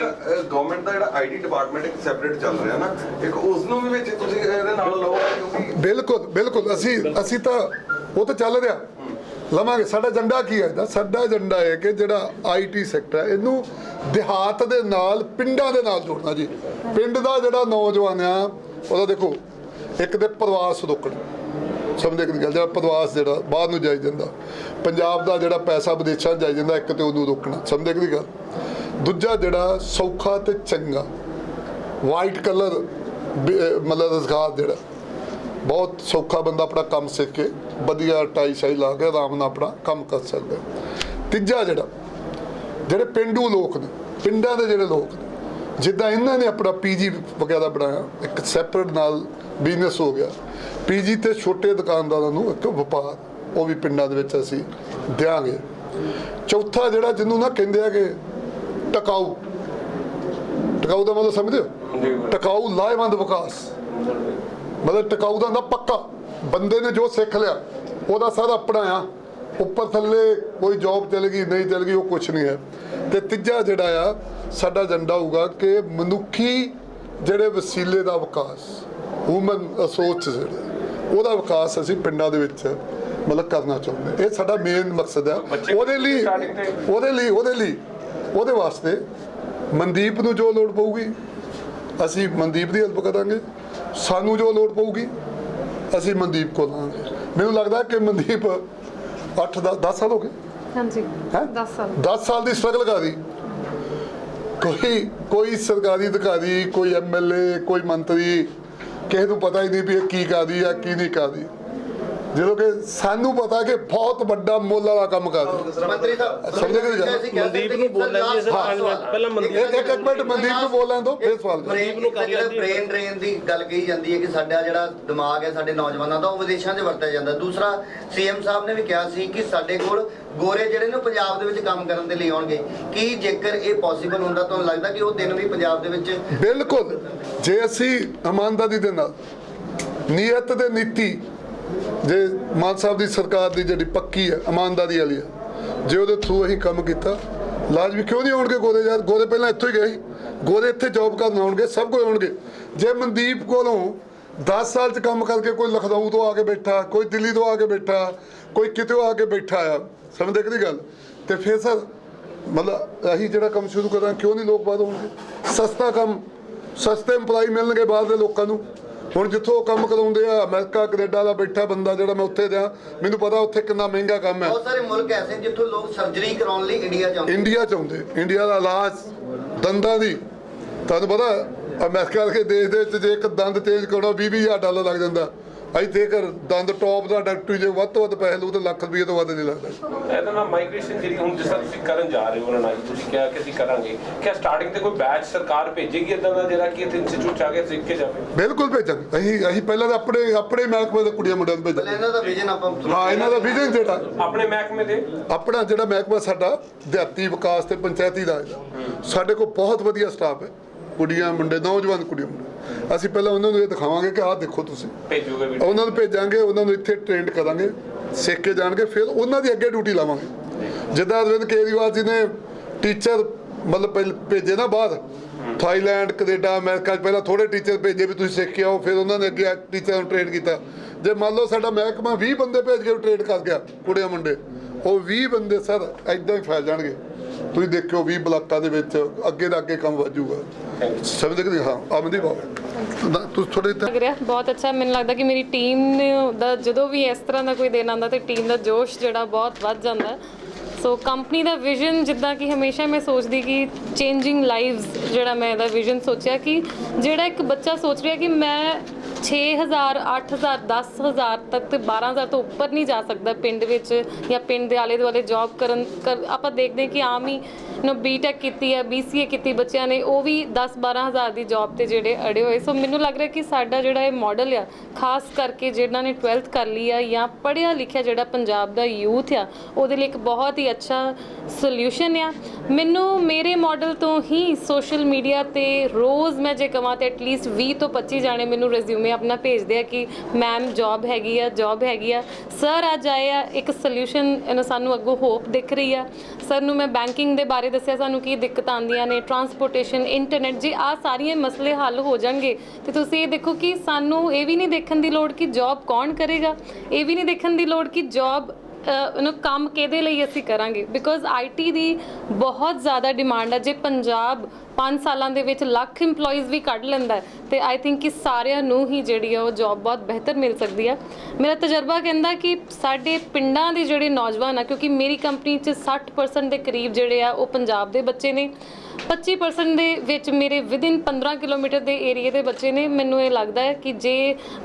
ਗਵਰਨਮੈਂਟ ਦਾ ਜਿਹੜਾ ਆਈਟੀ ਡਿਪਾਰਟਮੈਂਟ ਇੱਕ ਸੈਪਰੇਟ ਚੱਲ ਰਿਹਾ ਨਾ, ਇੱਕ ਉਸ ਨੂੰ ਵੀ ਵਿੱਚ ਤੁਸੀਂ ਇਹਦੇ ਨਾਲ ਲਓ, ਕਿਉਂਕਿ ਬਿਲਕੁਲ ਅਸੀਂ ਤਾਂ ਉਹ ਤਾਂ ਚੱਲ ਰਿਹਾ ਲਵਾਂਗੇ। ਸਾਡਾ ਏਜੰਡਾ ਕੀ ਹੈ? ਸਾਡਾ ਏਜੰਡਾ ਹੈ ਕਿ ਜਿਹੜਾ ਆਈਟੀ ਸੈਕਟਰ ਹੈ ਇਹਨੂੰ ਦਿਹਾਤ ਦੇ ਨਾਲ ਪਿੰਡਾਂ ਦੇ ਨਾਲ ਜੋੜਨਾ ਜੀ। ਪਿੰਡ ਦਾ ਜਿਹੜਾ ਨੌਜਵਾਨ ਆ ਉਹਦਾ ਦੇਖੋ ਇੱਕ ਤੇ ਪ੍ਰਵਾਸ ਰੋਕਣਾ, ਸਮਝਦੇ ਕਿ ਗੱਲ ਜਿਹੜਾ ਪ੍ਰਵਾਸ ਜਿਹੜਾ ਬਾਹਰ ਨੂੰ ਜਾਈ ਜਾਂਦਾ, ਪੰਜਾਬ ਦਾ ਜਿਹੜਾ ਪੈਸਾ ਵਿਦੇਸ਼ਾਂ ਜਾਈ ਜਾਂਦਾ, ਇੱਕ ਤੇ ਉਹਨੂੰ ਰੋਕਣਾ, ਸਮਝਦੇ ਕਿ ਗੱਲ। ਦੂਜਾ ਜਿਹੜਾ ਸੌਖਾ ਤੇ ਚੰਗਾ ਵਾਈਟ ਕਲਰ ਮਤਲਬ ਰੁਜ਼ਗਾਰ ਜਿਹੜਾ ਬਹੁਤ ਸੌਖਾ ਬੰਦਾ ਆਪਣਾ ਕੰਮ ਸਿੱਖ ਕੇ ਵਧੀਆ ਟਾਈ ਸ਼ਾਈ ਲਾ ਕੇ ਆਰਾਮ ਨਾਲ ਆਪਣਾ ਕੰਮ ਕਰ ਸਕਦਾ। ਤੀਜਾ ਜਿਹੜੇ ਪਿੰਡੂ ਲੋਕ ਨੇ, ਪਿੰਡਾਂ ਦੇ ਜਿਹੜੇ ਲੋਕ ਨੇ, ਜਿੱਦਾਂ ਇਹਨਾਂ ਨੇ ਆਪਣਾ ਪੀਜੀ ਵਗੈਰਾ ਬਣਾਇਆ, ਇੱਕ ਸੈਪਰੇਟ ਨਾਲ ਬਿਜ਼ਨਸ ਹੋ ਗਿਆ ਪੀਜੀ ਤੇ ਛੋਟੇ ਦੁਕਾਨਦਾਰਾਂ ਨੂੰ ਇੱਕ ਵਪਾਰ, ਉਹ ਵੀ ਪਿੰਡਾਂ ਦੇ ਵਿੱਚ ਅਸੀਂ ਦਿਆਂਗੇ। ਚੌਥਾ ਜਿਹੜਾ ਜਿਹਨੂੰ ਨਾ ਕਹਿੰਦੇ ਆ ਕਿ ਟਿਕਾਊ ਦਾ ਮਤਲਬ ਸਮਝਦੇ ਹੋ? ਟਿਕਾਊ ਲਾਹੇਵੰਦ ਵਿਕਾਸ, ਮਤਲਬ ਟਿਕਾਊ ਦਾ ਹੁੰਦਾ ਪੱਕਾ, ਬੰਦੇ ਨੇ ਜੋ ਸਿੱਖ ਲਿਆ ਉਹਦਾ ਸਾਰਾ ਆਪਣਾ ਆ, ਉੱਪਰ ਥੱਲੇ ਕੋਈ ਜੌਬ ਚੱਲ ਗਈ ਨਹੀਂ ਚੱਲ ਗਈ ਉਹ ਕੁਛ ਨਹੀਂ ਹੈ। ਤੇ ਤੀਜਾ ਜਿਹੜਾ ਆ ਸਾਡਾ ਏਜੰਡਾ ਹੋਊਗਾ ਕਿ ਮਨੁੱਖੀ ਜਿਹੜੇ ਵਸੀਲੇ ਦਾ ਵਿਕਾਸ, ਹਿਊਮਨ ਸੋਚ ਜਿਹੜਾ ਉਹਦਾ ਵਿਕਾਸ ਅਸੀਂ ਪਿੰਡਾਂ ਦੇ ਵਿੱਚ ਮਤਲਬ ਕਰਨਾ ਚਾਹੁੰਦੇ। ਇਹ ਸਾਡਾ ਮੇਨ ਮਕਸਦ ਹੈ। ਉਹਦੇ ਵਾਸਤੇ ਮਨਦੀਪ ਨੂੰ ਜੋ ਲੋੜ ਪਊਗੀ ਅਸੀਂ ਮਨਦੀਪ ਦੀ ਹੈਲਪ ਕਰਾਂਗੇ, ਸਾਨੂੰ ਜੋ ਲੋੜ ਪਊਗੀ ਅਸੀਂ ਮਨਦੀਪ ਕੋਲ ਲਾਂਗੇ। ਮੈਨੂੰ ਲੱਗਦਾ ਕਿ ਮਨਦੀਪ 8-10 ਸਾਲ ਹੋ ਗਏ, ਹਾਂਜੀ 10 ਸਾਲ ਦੀ ਸਟਰਗਲ ਕਰੀ। ਕੋਈ ਸਰਕਾਰੀ ਅਧਿਕਾਰੀ, ਕੋਈ ਐਮਐਲਏ, ਕੋਈ ਮੰਤਰੀ ਕਿਸੇ ਨੂੰ ਪਤਾ ਹੀ ਨਹੀਂ ਵੀ ਇਹ ਕੀ ਕਰਦੀ ਆ ਕੀ ਨਹੀਂ ਕਰਦੀ, ਜਦੋਂ ਕਿ ਸਾਨੂੰ ਪਤਾ ਕਿ ਬਹੁਤ ਵੱਡਾ ਮੁੱਲ ਵਾਲਾ ਕੰਮ ਕਰਦੀ। ਮੰਤਰੀ ਸਾਹਿਬ ਸਮਝੇ ਕਿ ਮਨਦੀਪ ਨੂੰ ਬੋਲਣ ਦੀ ਪਹਿਲਾਂ ਮਨਦੀਪ ਇੱਕ ਮਿੰਟ ਮਨਦੀਪ ਨੂੰ ਬੋਲਣ ਦਿਓ ਫਿਰ ਸਵਾਲ ਕਰੋ। ਬ੍ਰੇਨ ਡਰੇਨ ਦੀ ਗੱਲ ਕਹੀ ਜਾਂਦੀ ਹੈ ਕਿ ਸਾਡਾ ਜਿਹੜਾ ਦਿਮਾਗ ਹੈ ਸਾਡੇ ਨੌਜਵਾਨਾਂ ਦਾ ਉਹ ਵਿਦੇਸ਼ਾਂ 'ਚ ਵਰਤਿਆ ਜਾਂਦਾ। ਦੂਸਰਾ ਸੀਐਮ ਸਾਹਿਬ ਨੇ ਵੀ ਕਿਹਾ ਸੀ ਕਿ ਸਾਡੇ ਕੋਲ ਗੋਰੇ ਜਿਹੜੇ ਨੇ ਪੰਜਾਬ ਦੇ ਵਿੱਚ ਕੰਮ ਕਰਨ ਦੇ ਲਈ ਆਉਣਗੇ। ਕੀ ਜੇਕਰ ਇਹ ਪੋਸੀਬਲ ਹੁੰਦਾ ਤੁਹਾਨੂੰ ਲੱਗਦਾ ਕਿ ਉਹ ਦਿਨ ਵੀ ਪੰਜਾਬ ਦੇ ਵਿੱਚ? ਬਿਲਕੁਲ, ਜੇ ਅਸੀਂ ਇਮਾਨਦਾਰੀ ਦੇ ਨਾਲ ਨੀਅਤ ਤੇ ਨੀਤੀ, ਜੇ ਮਾਨ ਸਾਹਿਬ ਦੀ ਸਰਕਾਰ ਦੀ ਜਿਹੜੀ ਪੱਕੀ ਹੈ ਇਮਾਨਦਾਰੀ ਵਾਲੀ ਹੈ, ਜੇ ਉਹਦੇ ਥਰੂ ਅਸੀਂ ਕੰਮ ਕੀਤਾ, ਲਾਜ਼ਮੀ ਕਿਉਂ ਨਹੀਂ ਆਉਣਗੇ ਗੋਰੇ? ਯਾਰ ਗੋਰੇ ਪਹਿਲਾਂ ਇੱਥੋਂ ਹੀ ਗਏ ਸੀ, ਗੋਰੇ ਇੱਥੇ ਜੌਬ ਕਰਨ ਆਉਣਗੇ, ਸਭ ਕੁਝ ਆਉਣਗੇ। ਜੇ ਮਨਦੀਪ ਕੋਲੋਂ 10 ਸਾਲ 'ਚ ਕੰਮ ਕਰਕੇ ਕੋਈ ਲਖਨਊ ਤੋਂ ਆ ਕੇ ਬੈਠਾ, ਕੋਈ ਦਿੱਲੀ ਤੋਂ ਆ ਕੇ ਬੈਠਾ, ਕੋਈ ਕਿਤੇ ਆ ਕੇ ਬੈਠਾ ਆ, ਸਮਝਦੇ ਕਿ ਗੱਲ, ਤੇ ਫਿਰ ਸਰ ਮਤਲਬ ਅਸੀਂ ਜਿਹੜਾ ਕੰਮ ਸ਼ੁਰੂ ਕਰਾਂ ਕਿਉਂ ਨਹੀਂ ਲੋਕ ਬਾਅਦ ਹੋਣਗੇ? ਸਸਤਾ ਕੰਮ, ਸਸਤੇ ਇੰਪਲਾਈ ਮਿਲਣਗੇ ਬਾਹਰ ਦੇ ਲੋਕਾਂ ਨੂੰ। ਹੁਣ ਜਿੱਥੋਂ ਕੰਮ ਕਰਾਉਂਦੇ ਆ ਅਮਰੀਕਾ ਕੈਨੇਡਾ ਦਾ ਬੈਠਾ ਬੰਦਾ ਜਿਹੜਾ ਮੈਂ ਉੱਥੇ ਦਿਆਂ, ਮੈਨੂੰ ਪਤਾ ਉੱਥੇ ਕਿੰਨਾ ਮਹਿੰਗਾ ਕੰਮ ਹੈ। ਬਹੁਤ ਸਾਰੇ ਮੁਲਕ ਐਸੇ ਜਿੱਥੋਂ ਲੋਕ ਸਰਜਰੀ ਕਰਾਉਣ ਲਈ ਇੰਡੀਆ ਚਾਹੁੰਦੇ। ਇੰਡੀਆ ਦਾ ਇਲਾਜ ਦੰਦਾਂ ਦੀ, ਤੁਹਾਨੂੰ ਪਤਾ ਅਮਰੀਕਾ ਦੇ ਦੇਸ਼ ਦੇ ਵਿੱਚ ਜੇ ਇੱਕ ਦੰਦ ਚੇਂਜ ਕਰਾਉਣਾ $20,000 ਲੱਗ ਜਾਂਦਾ, ਅਸੀਂ ਜੇਕਰ ਦੰਦ ਟੌਪ ਦਾ ਡਾਕਟਰੀ ਜੇ ਵੱਧ ਤੋਂ ਵੱਧ ਪੈਸੇ ਲਊ ਤਾਂ ਲੱਖ ਰੁਪਏ ਤੋਂ ਵੱਧ ਨਹੀਂ ਲੱਗਦਾ। ਇਹਦਾ ਨਾ ਮਾਈਗ੍ਰੇਸ਼ਨ ਜਿਹੜੀ ਹੁਣ ਜਿਸ ਤਰ੍ਹਾਂ ਤੁਸੀਂ ਕਰਨ ਜਾ ਰਹੇ ਹੋ ਉਹਨਾਂ ਨਾਲ ਤੁਸੀਂ ਕਿਹਾ ਕਿ ਅਸੀਂ ਕਰਾਂਗੇ, ਕਿਆ ਸਟਾਰਟਿੰਗ ਤੇ ਕੋਈ ਬੈਚ ਸਰਕਾਰ ਭੇਜੇਗੀ ਇਦਾਂ ਦਾ ਜਿਹੜਾ ਕਿ ਇੱਥੇ ਇੰਸਟੀਚਿਊਟ ਚ ਆ ਕੇ ਸਿੱਖ ਕੇ ਜਾਵੇ? ਬਿਲਕੁਲ ਭੇਜਾਂਗੇ। ਅਸੀਂ ਪਹਿਲਾਂ ਤਾਂ ਆਪਣੇ ਮਹਿਕਮੇ ਦੇ ਕੁੜੀਆਂ ਮੁੰਡਿਆਂ ਨੂੰ ਪਹਿਲਾਂ ਭੇਜਾਂਗੇ। ਇਹਨਾਂ ਦਾ ਵਿਜ਼ਨ ਆਪਾਂ ਹਾਂ, ਇਹਨਾਂ ਦਾ ਵਿਜ਼ਨ ਜਿਹੜਾ ਆਪਣੇ ਮਹਿਕਮੇ ਦੇ ਆਪਣਾ ਜਿਹੜਾ ਮਹਿਕਮਾ ਸਾਡਾ ਦਿਹਾਤੀ ਵਿਕਾਸ ਤੇ ਪੰਚਾਇਤੀ ਰਾਜ ਦਾ, ਸਾਡੇ ਕੋਲ ਬਹੁਤ ਵਧੀਆ ਸਟਾਫ ਹੈ, ਕੁੜੀਆਂ ਮੁੰਡੇ, ਨੌਜਵਾਨ ਕੁੜੀਆਂ ਮੁੰਡੇ। ਅਸੀਂ ਪਹਿਲਾਂ ਉਹਨਾਂ ਨੂੰ ਇਹ ਦਿਖਾਵਾਂਗੇ ਕਿ ਆਹ ਦੇਖੋ ਤੁਸੀਂ, ਭੇਜੋਗੇ ਵੀ? ਉਹਨਾਂ ਨੂੰ ਭੇਜਾਂਗੇ, ਉਹਨਾਂ ਨੂੰ ਇੱਥੇ ਟ੍ਰੇਨਡ ਕਰਾਂਗੇ, ਸਿੱਖ ਕੇ ਜਾਣਗੇ, ਫਿਰ ਉਹਨਾਂ ਦੀ ਅੱਗੇ ਡਿਊਟੀ ਲਾਵਾਂਗੇ। ਜਿੱਦਾਂ ਅਰਵਿੰਦ ਕੇਜਰੀਵਾਲ ਜੀ ਨੇ ਟੀਚਰ ਮਤਲਬ ਭੇਜੇ ਨਾ ਬਾਹਰ, ਥਾਈਲੈਂਡ, ਕੈਨੇਡਾ, ਅਮਰੀਕਾ 'ਚ ਪਹਿਲਾਂ ਥੋੜੇ ਟੀਚਰ ਭੇਜੇ ਵੀ ਤੁਸੀਂ ਸਿੱਖ ਕੇ ਆਓ, ਫਿਰ ਉਹਨਾਂ ਨੇ ਅੱਗੇ ਟੀਚਰਾਂ ਨੂੰ ਟ੍ਰੇਨ ਕੀਤਾ। ਜੇ ਮੰਨ ਲਓ ਸਾਡਾ ਮਹਿਕਮਾ 20 ਬੰਦੇ ਭੇਜ ਕੇ ਟ੍ਰੇਨ ਕਰ ਗਿਆ, ਕੁੜੀਆਂ ਮੁੰਡੇ, ਉਹ 20 ਬੰਦੇ ਸਰ ਐਦਾਂ ਹੀ ਫੈਲ ਜਾਣਗੇ। ਤੁਸੀਂ ਦੇਖਿਓ 20 ਬਲਾਕਾਂ ਦੇ ਵਿੱਚ ਅੱਗੇ ਦਾ ਅੱਗੇ ਕੰਮ ਵੱਜੂਗਾ। ਸਮਝਦੇ ਕਿ ਹਾਂ ਅਮਨਦੀਪ ਤੁਸੀਂ ਥੋੜੇ ਲੱਗ ਰਿਹਾ ਬਹੁਤ ਅੱਛਾ। ਮੈਨੂੰ ਲੱਗਦਾ ਕਿ ਮੇਰੀ ਟੀਮ ਦਾ ਜਦੋਂ ਵੀ ਇਸ ਤਰ੍ਹਾਂ ਦਾ ਕੋਈ ਦਿਨ ਆਉਂਦਾ ਤੇ ਟੀਮ ਦਾ ਜੋਸ਼ ਜਿਹੜਾ ਬਹੁਤ ਵੱਧ ਜਾਂਦਾ। ਸੋ ਕੰਪਨੀ ਦਾ ਵਿਜ਼ਨ ਜਿੱਦਾਂ ਕਿ ਹਮੇਸ਼ਾ ਮੈਂ ਸੋਚਦੀ ਕਿ ਚੇਂਜਿੰਗ ਲਾਈਵਸ, ਜਿਹੜਾ ਮੈਂ ਇਹਦਾ ਵਿਜ਼ਨ ਸੋਚਿਆ ਕਿ ਜਿਹੜਾ ਇੱਕ ਬੱਚਾ ਸੋਚ ਰਿਹਾ ਕਿ ਮੈਂ 6000 8000 10000 ਤੱਕ ਤੇ 12000 ਤੋਂ ਉੱਪਰ ਨਹੀਂ ਜਾ ਸਕਦਾ ਪਿੰਡ ਵਿੱਚ ਜਾਂ ਪਿੰਡ ਦੇ ਆਲੇ ਦੁਆਲੇ ਜੌਬ ਕਰਨ। ਆਪਾਂ ਦੇਖਦੇ ਕਿ ਆਮ ਹੀ ਬੀਟੈਕ ਕੀਤੀ ਹੈ, BCA ਕੀਤੀ ਬੱਚਿਆਂ ਨੇ, ਉਹ ਵੀ 10-12 ਹਜ਼ਾਰ ਦੀ ਜੌਬ ਤੇ ਜਿਹੜੇ ਅੜੇ ਹੋਏ। ਸੋ ਮੈਨੂੰ ਲੱਗ ਰਿਹਾ ਕਿ ਸਾਡਾ ਜਿਹੜਾ ਇਹ ਮਾਡਲ ਆ, ਖਾਸ ਕਰਕੇ ਜਿਹਨਾਂ ਨੇ 12th ਕਰ ਲਈ ਆ ਜਾਂ ਪੜ੍ਹਿਆ ਲਿਖਿਆ ਜਿਹੜਾ ਪੰਜਾਬ ਦਾ ਯੂਥ ਆ, ਉਹਦੇ ਲਈ ਇੱਕ ਬਹੁਤ ਹੀ ਅੱਛਾ ਸੋਲਿਊਸ਼ਨ ਆ। ਮੈਨੂੰ ਮੇਰੇ ਮਾਡਲ ਤੋਂ ਹੀ ਸੋਸ਼ਲ ਮੀਡੀਆ ਤੇ ਰੋਜ਼ ਮੈਂ ਜੇ ਕਹਾਂ ਤੇ ਐਟਲੀਸਟ 20 ਤੋਂ 25 ਜਾਣੇ ਮੈਨੂੰ ਰਿਜ਼ਿਊਮੇ ਆਪਣਾ ਭੇਜਦੇ ਆ ਕਿ ਮੈਮ ਜੌਬ ਹੈਗੀ ਆ, ਜੌਬ ਹੈਗੀ ਆ। ਸਰ ਅੱਜ ਆਏ ਆ, ਇੱਕ ਸੋਲਿਊਸ਼ਨ ਸਾਨੂੰ ਅੱਗੋਂ ਹੋਪ ਦਿਖ ਰਹੀ ਆ। ਸਰ ਨੂੰ ਮੈਂ ਬੈਂਕਿੰਗ ਦੇ ਬਾਰੇ ਦੱਸਿਆ ਸਾਨੂੰ ਕੀ ਦਿੱਕਤਾਂ ਆਉਂਦੀਆਂ ਨੇ, ਟਰਾਂਸਪੋਰਟੇਸ਼ਨ, ਇੰਟਰਨੈਟ, ਜੇ ਆਹ ਸਾਰੀਆਂ ਮਸਲੇ ਹੱਲ ਹੋ ਜਾਣਗੇ ਤੇ ਤੁਸੀਂ ਇਹ ਦੇਖੋ ਕਿ ਸਾਨੂੰ ਇਹ ਵੀ ਨਹੀਂ ਦੇਖਣ ਦੀ ਲੋੜ ਕਿ ਜੌਬ ਕੌਣ ਕਰੇਗਾ, ਇਹ ਵੀ ਨਹੀਂ ਦੇਖਣ ਦੀ ਲੋੜ ਕਿ ਜੌਬ ਕੰਮ ਕਿਹਦੇ ਲਈ ਅਸੀਂ ਕਰਾਂਗੇ। ਬਿਕੋਜ਼ IT ਦੀ ਬਹੁਤ ਜ਼ਿਆਦਾ ਡਿਮਾਂਡ ਹੈ। ਜੇ ਪੰਜਾਬ 5 ਸਾਲਾਂ ਦੇ ਵਿੱਚ ਲੱਖ EMPLOYEES ਵੀ ਕੱਢ ਲੈਂਦਾ ਹੈ ਤੇ ਆਈ ਥਿੰਕ ਕਿ ਸਾਰਿਆਂ ਨੂੰ ਹੀ ਜਿਹੜੀ ਆ ਉਹ ਜੌਬ ਬਹੁਤ ਬਿਹਤਰ ਮਿਲ ਸਕਦੀ ਆ। ਮੇਰਾ ਤਜਰਬਾ ਕਹਿੰਦਾ ਕਿ ਸਾਡੇ ਪਿੰਡਾਂ ਦੇ ਜਿਹੜੇ ਨੌਜਵਾਨ ਆ, ਕਿਉਂਕਿ ਮੇਰੀ ਕੰਪਨੀ 'ਚ 60% ਦੇ ਕਰੀਬ ਜਿਹੜੇ ਆ ਉਹ ਪੰਜਾਬ ਦੇ ਬੱਚੇ ਨੇ, 25% ਦੇ ਵਿੱਚ ਮੇਰੇ ਵਿਦਿਨ 15 ਕਿਲੋਮੀਟਰ ਦੇ ਏਰੀਏ ਦੇ ਬੱਚੇ ਨੇ। ਮੈਨੂੰ ਇਹ ਲੱਗਦਾ ਹੈ ਕਿ ਜੇ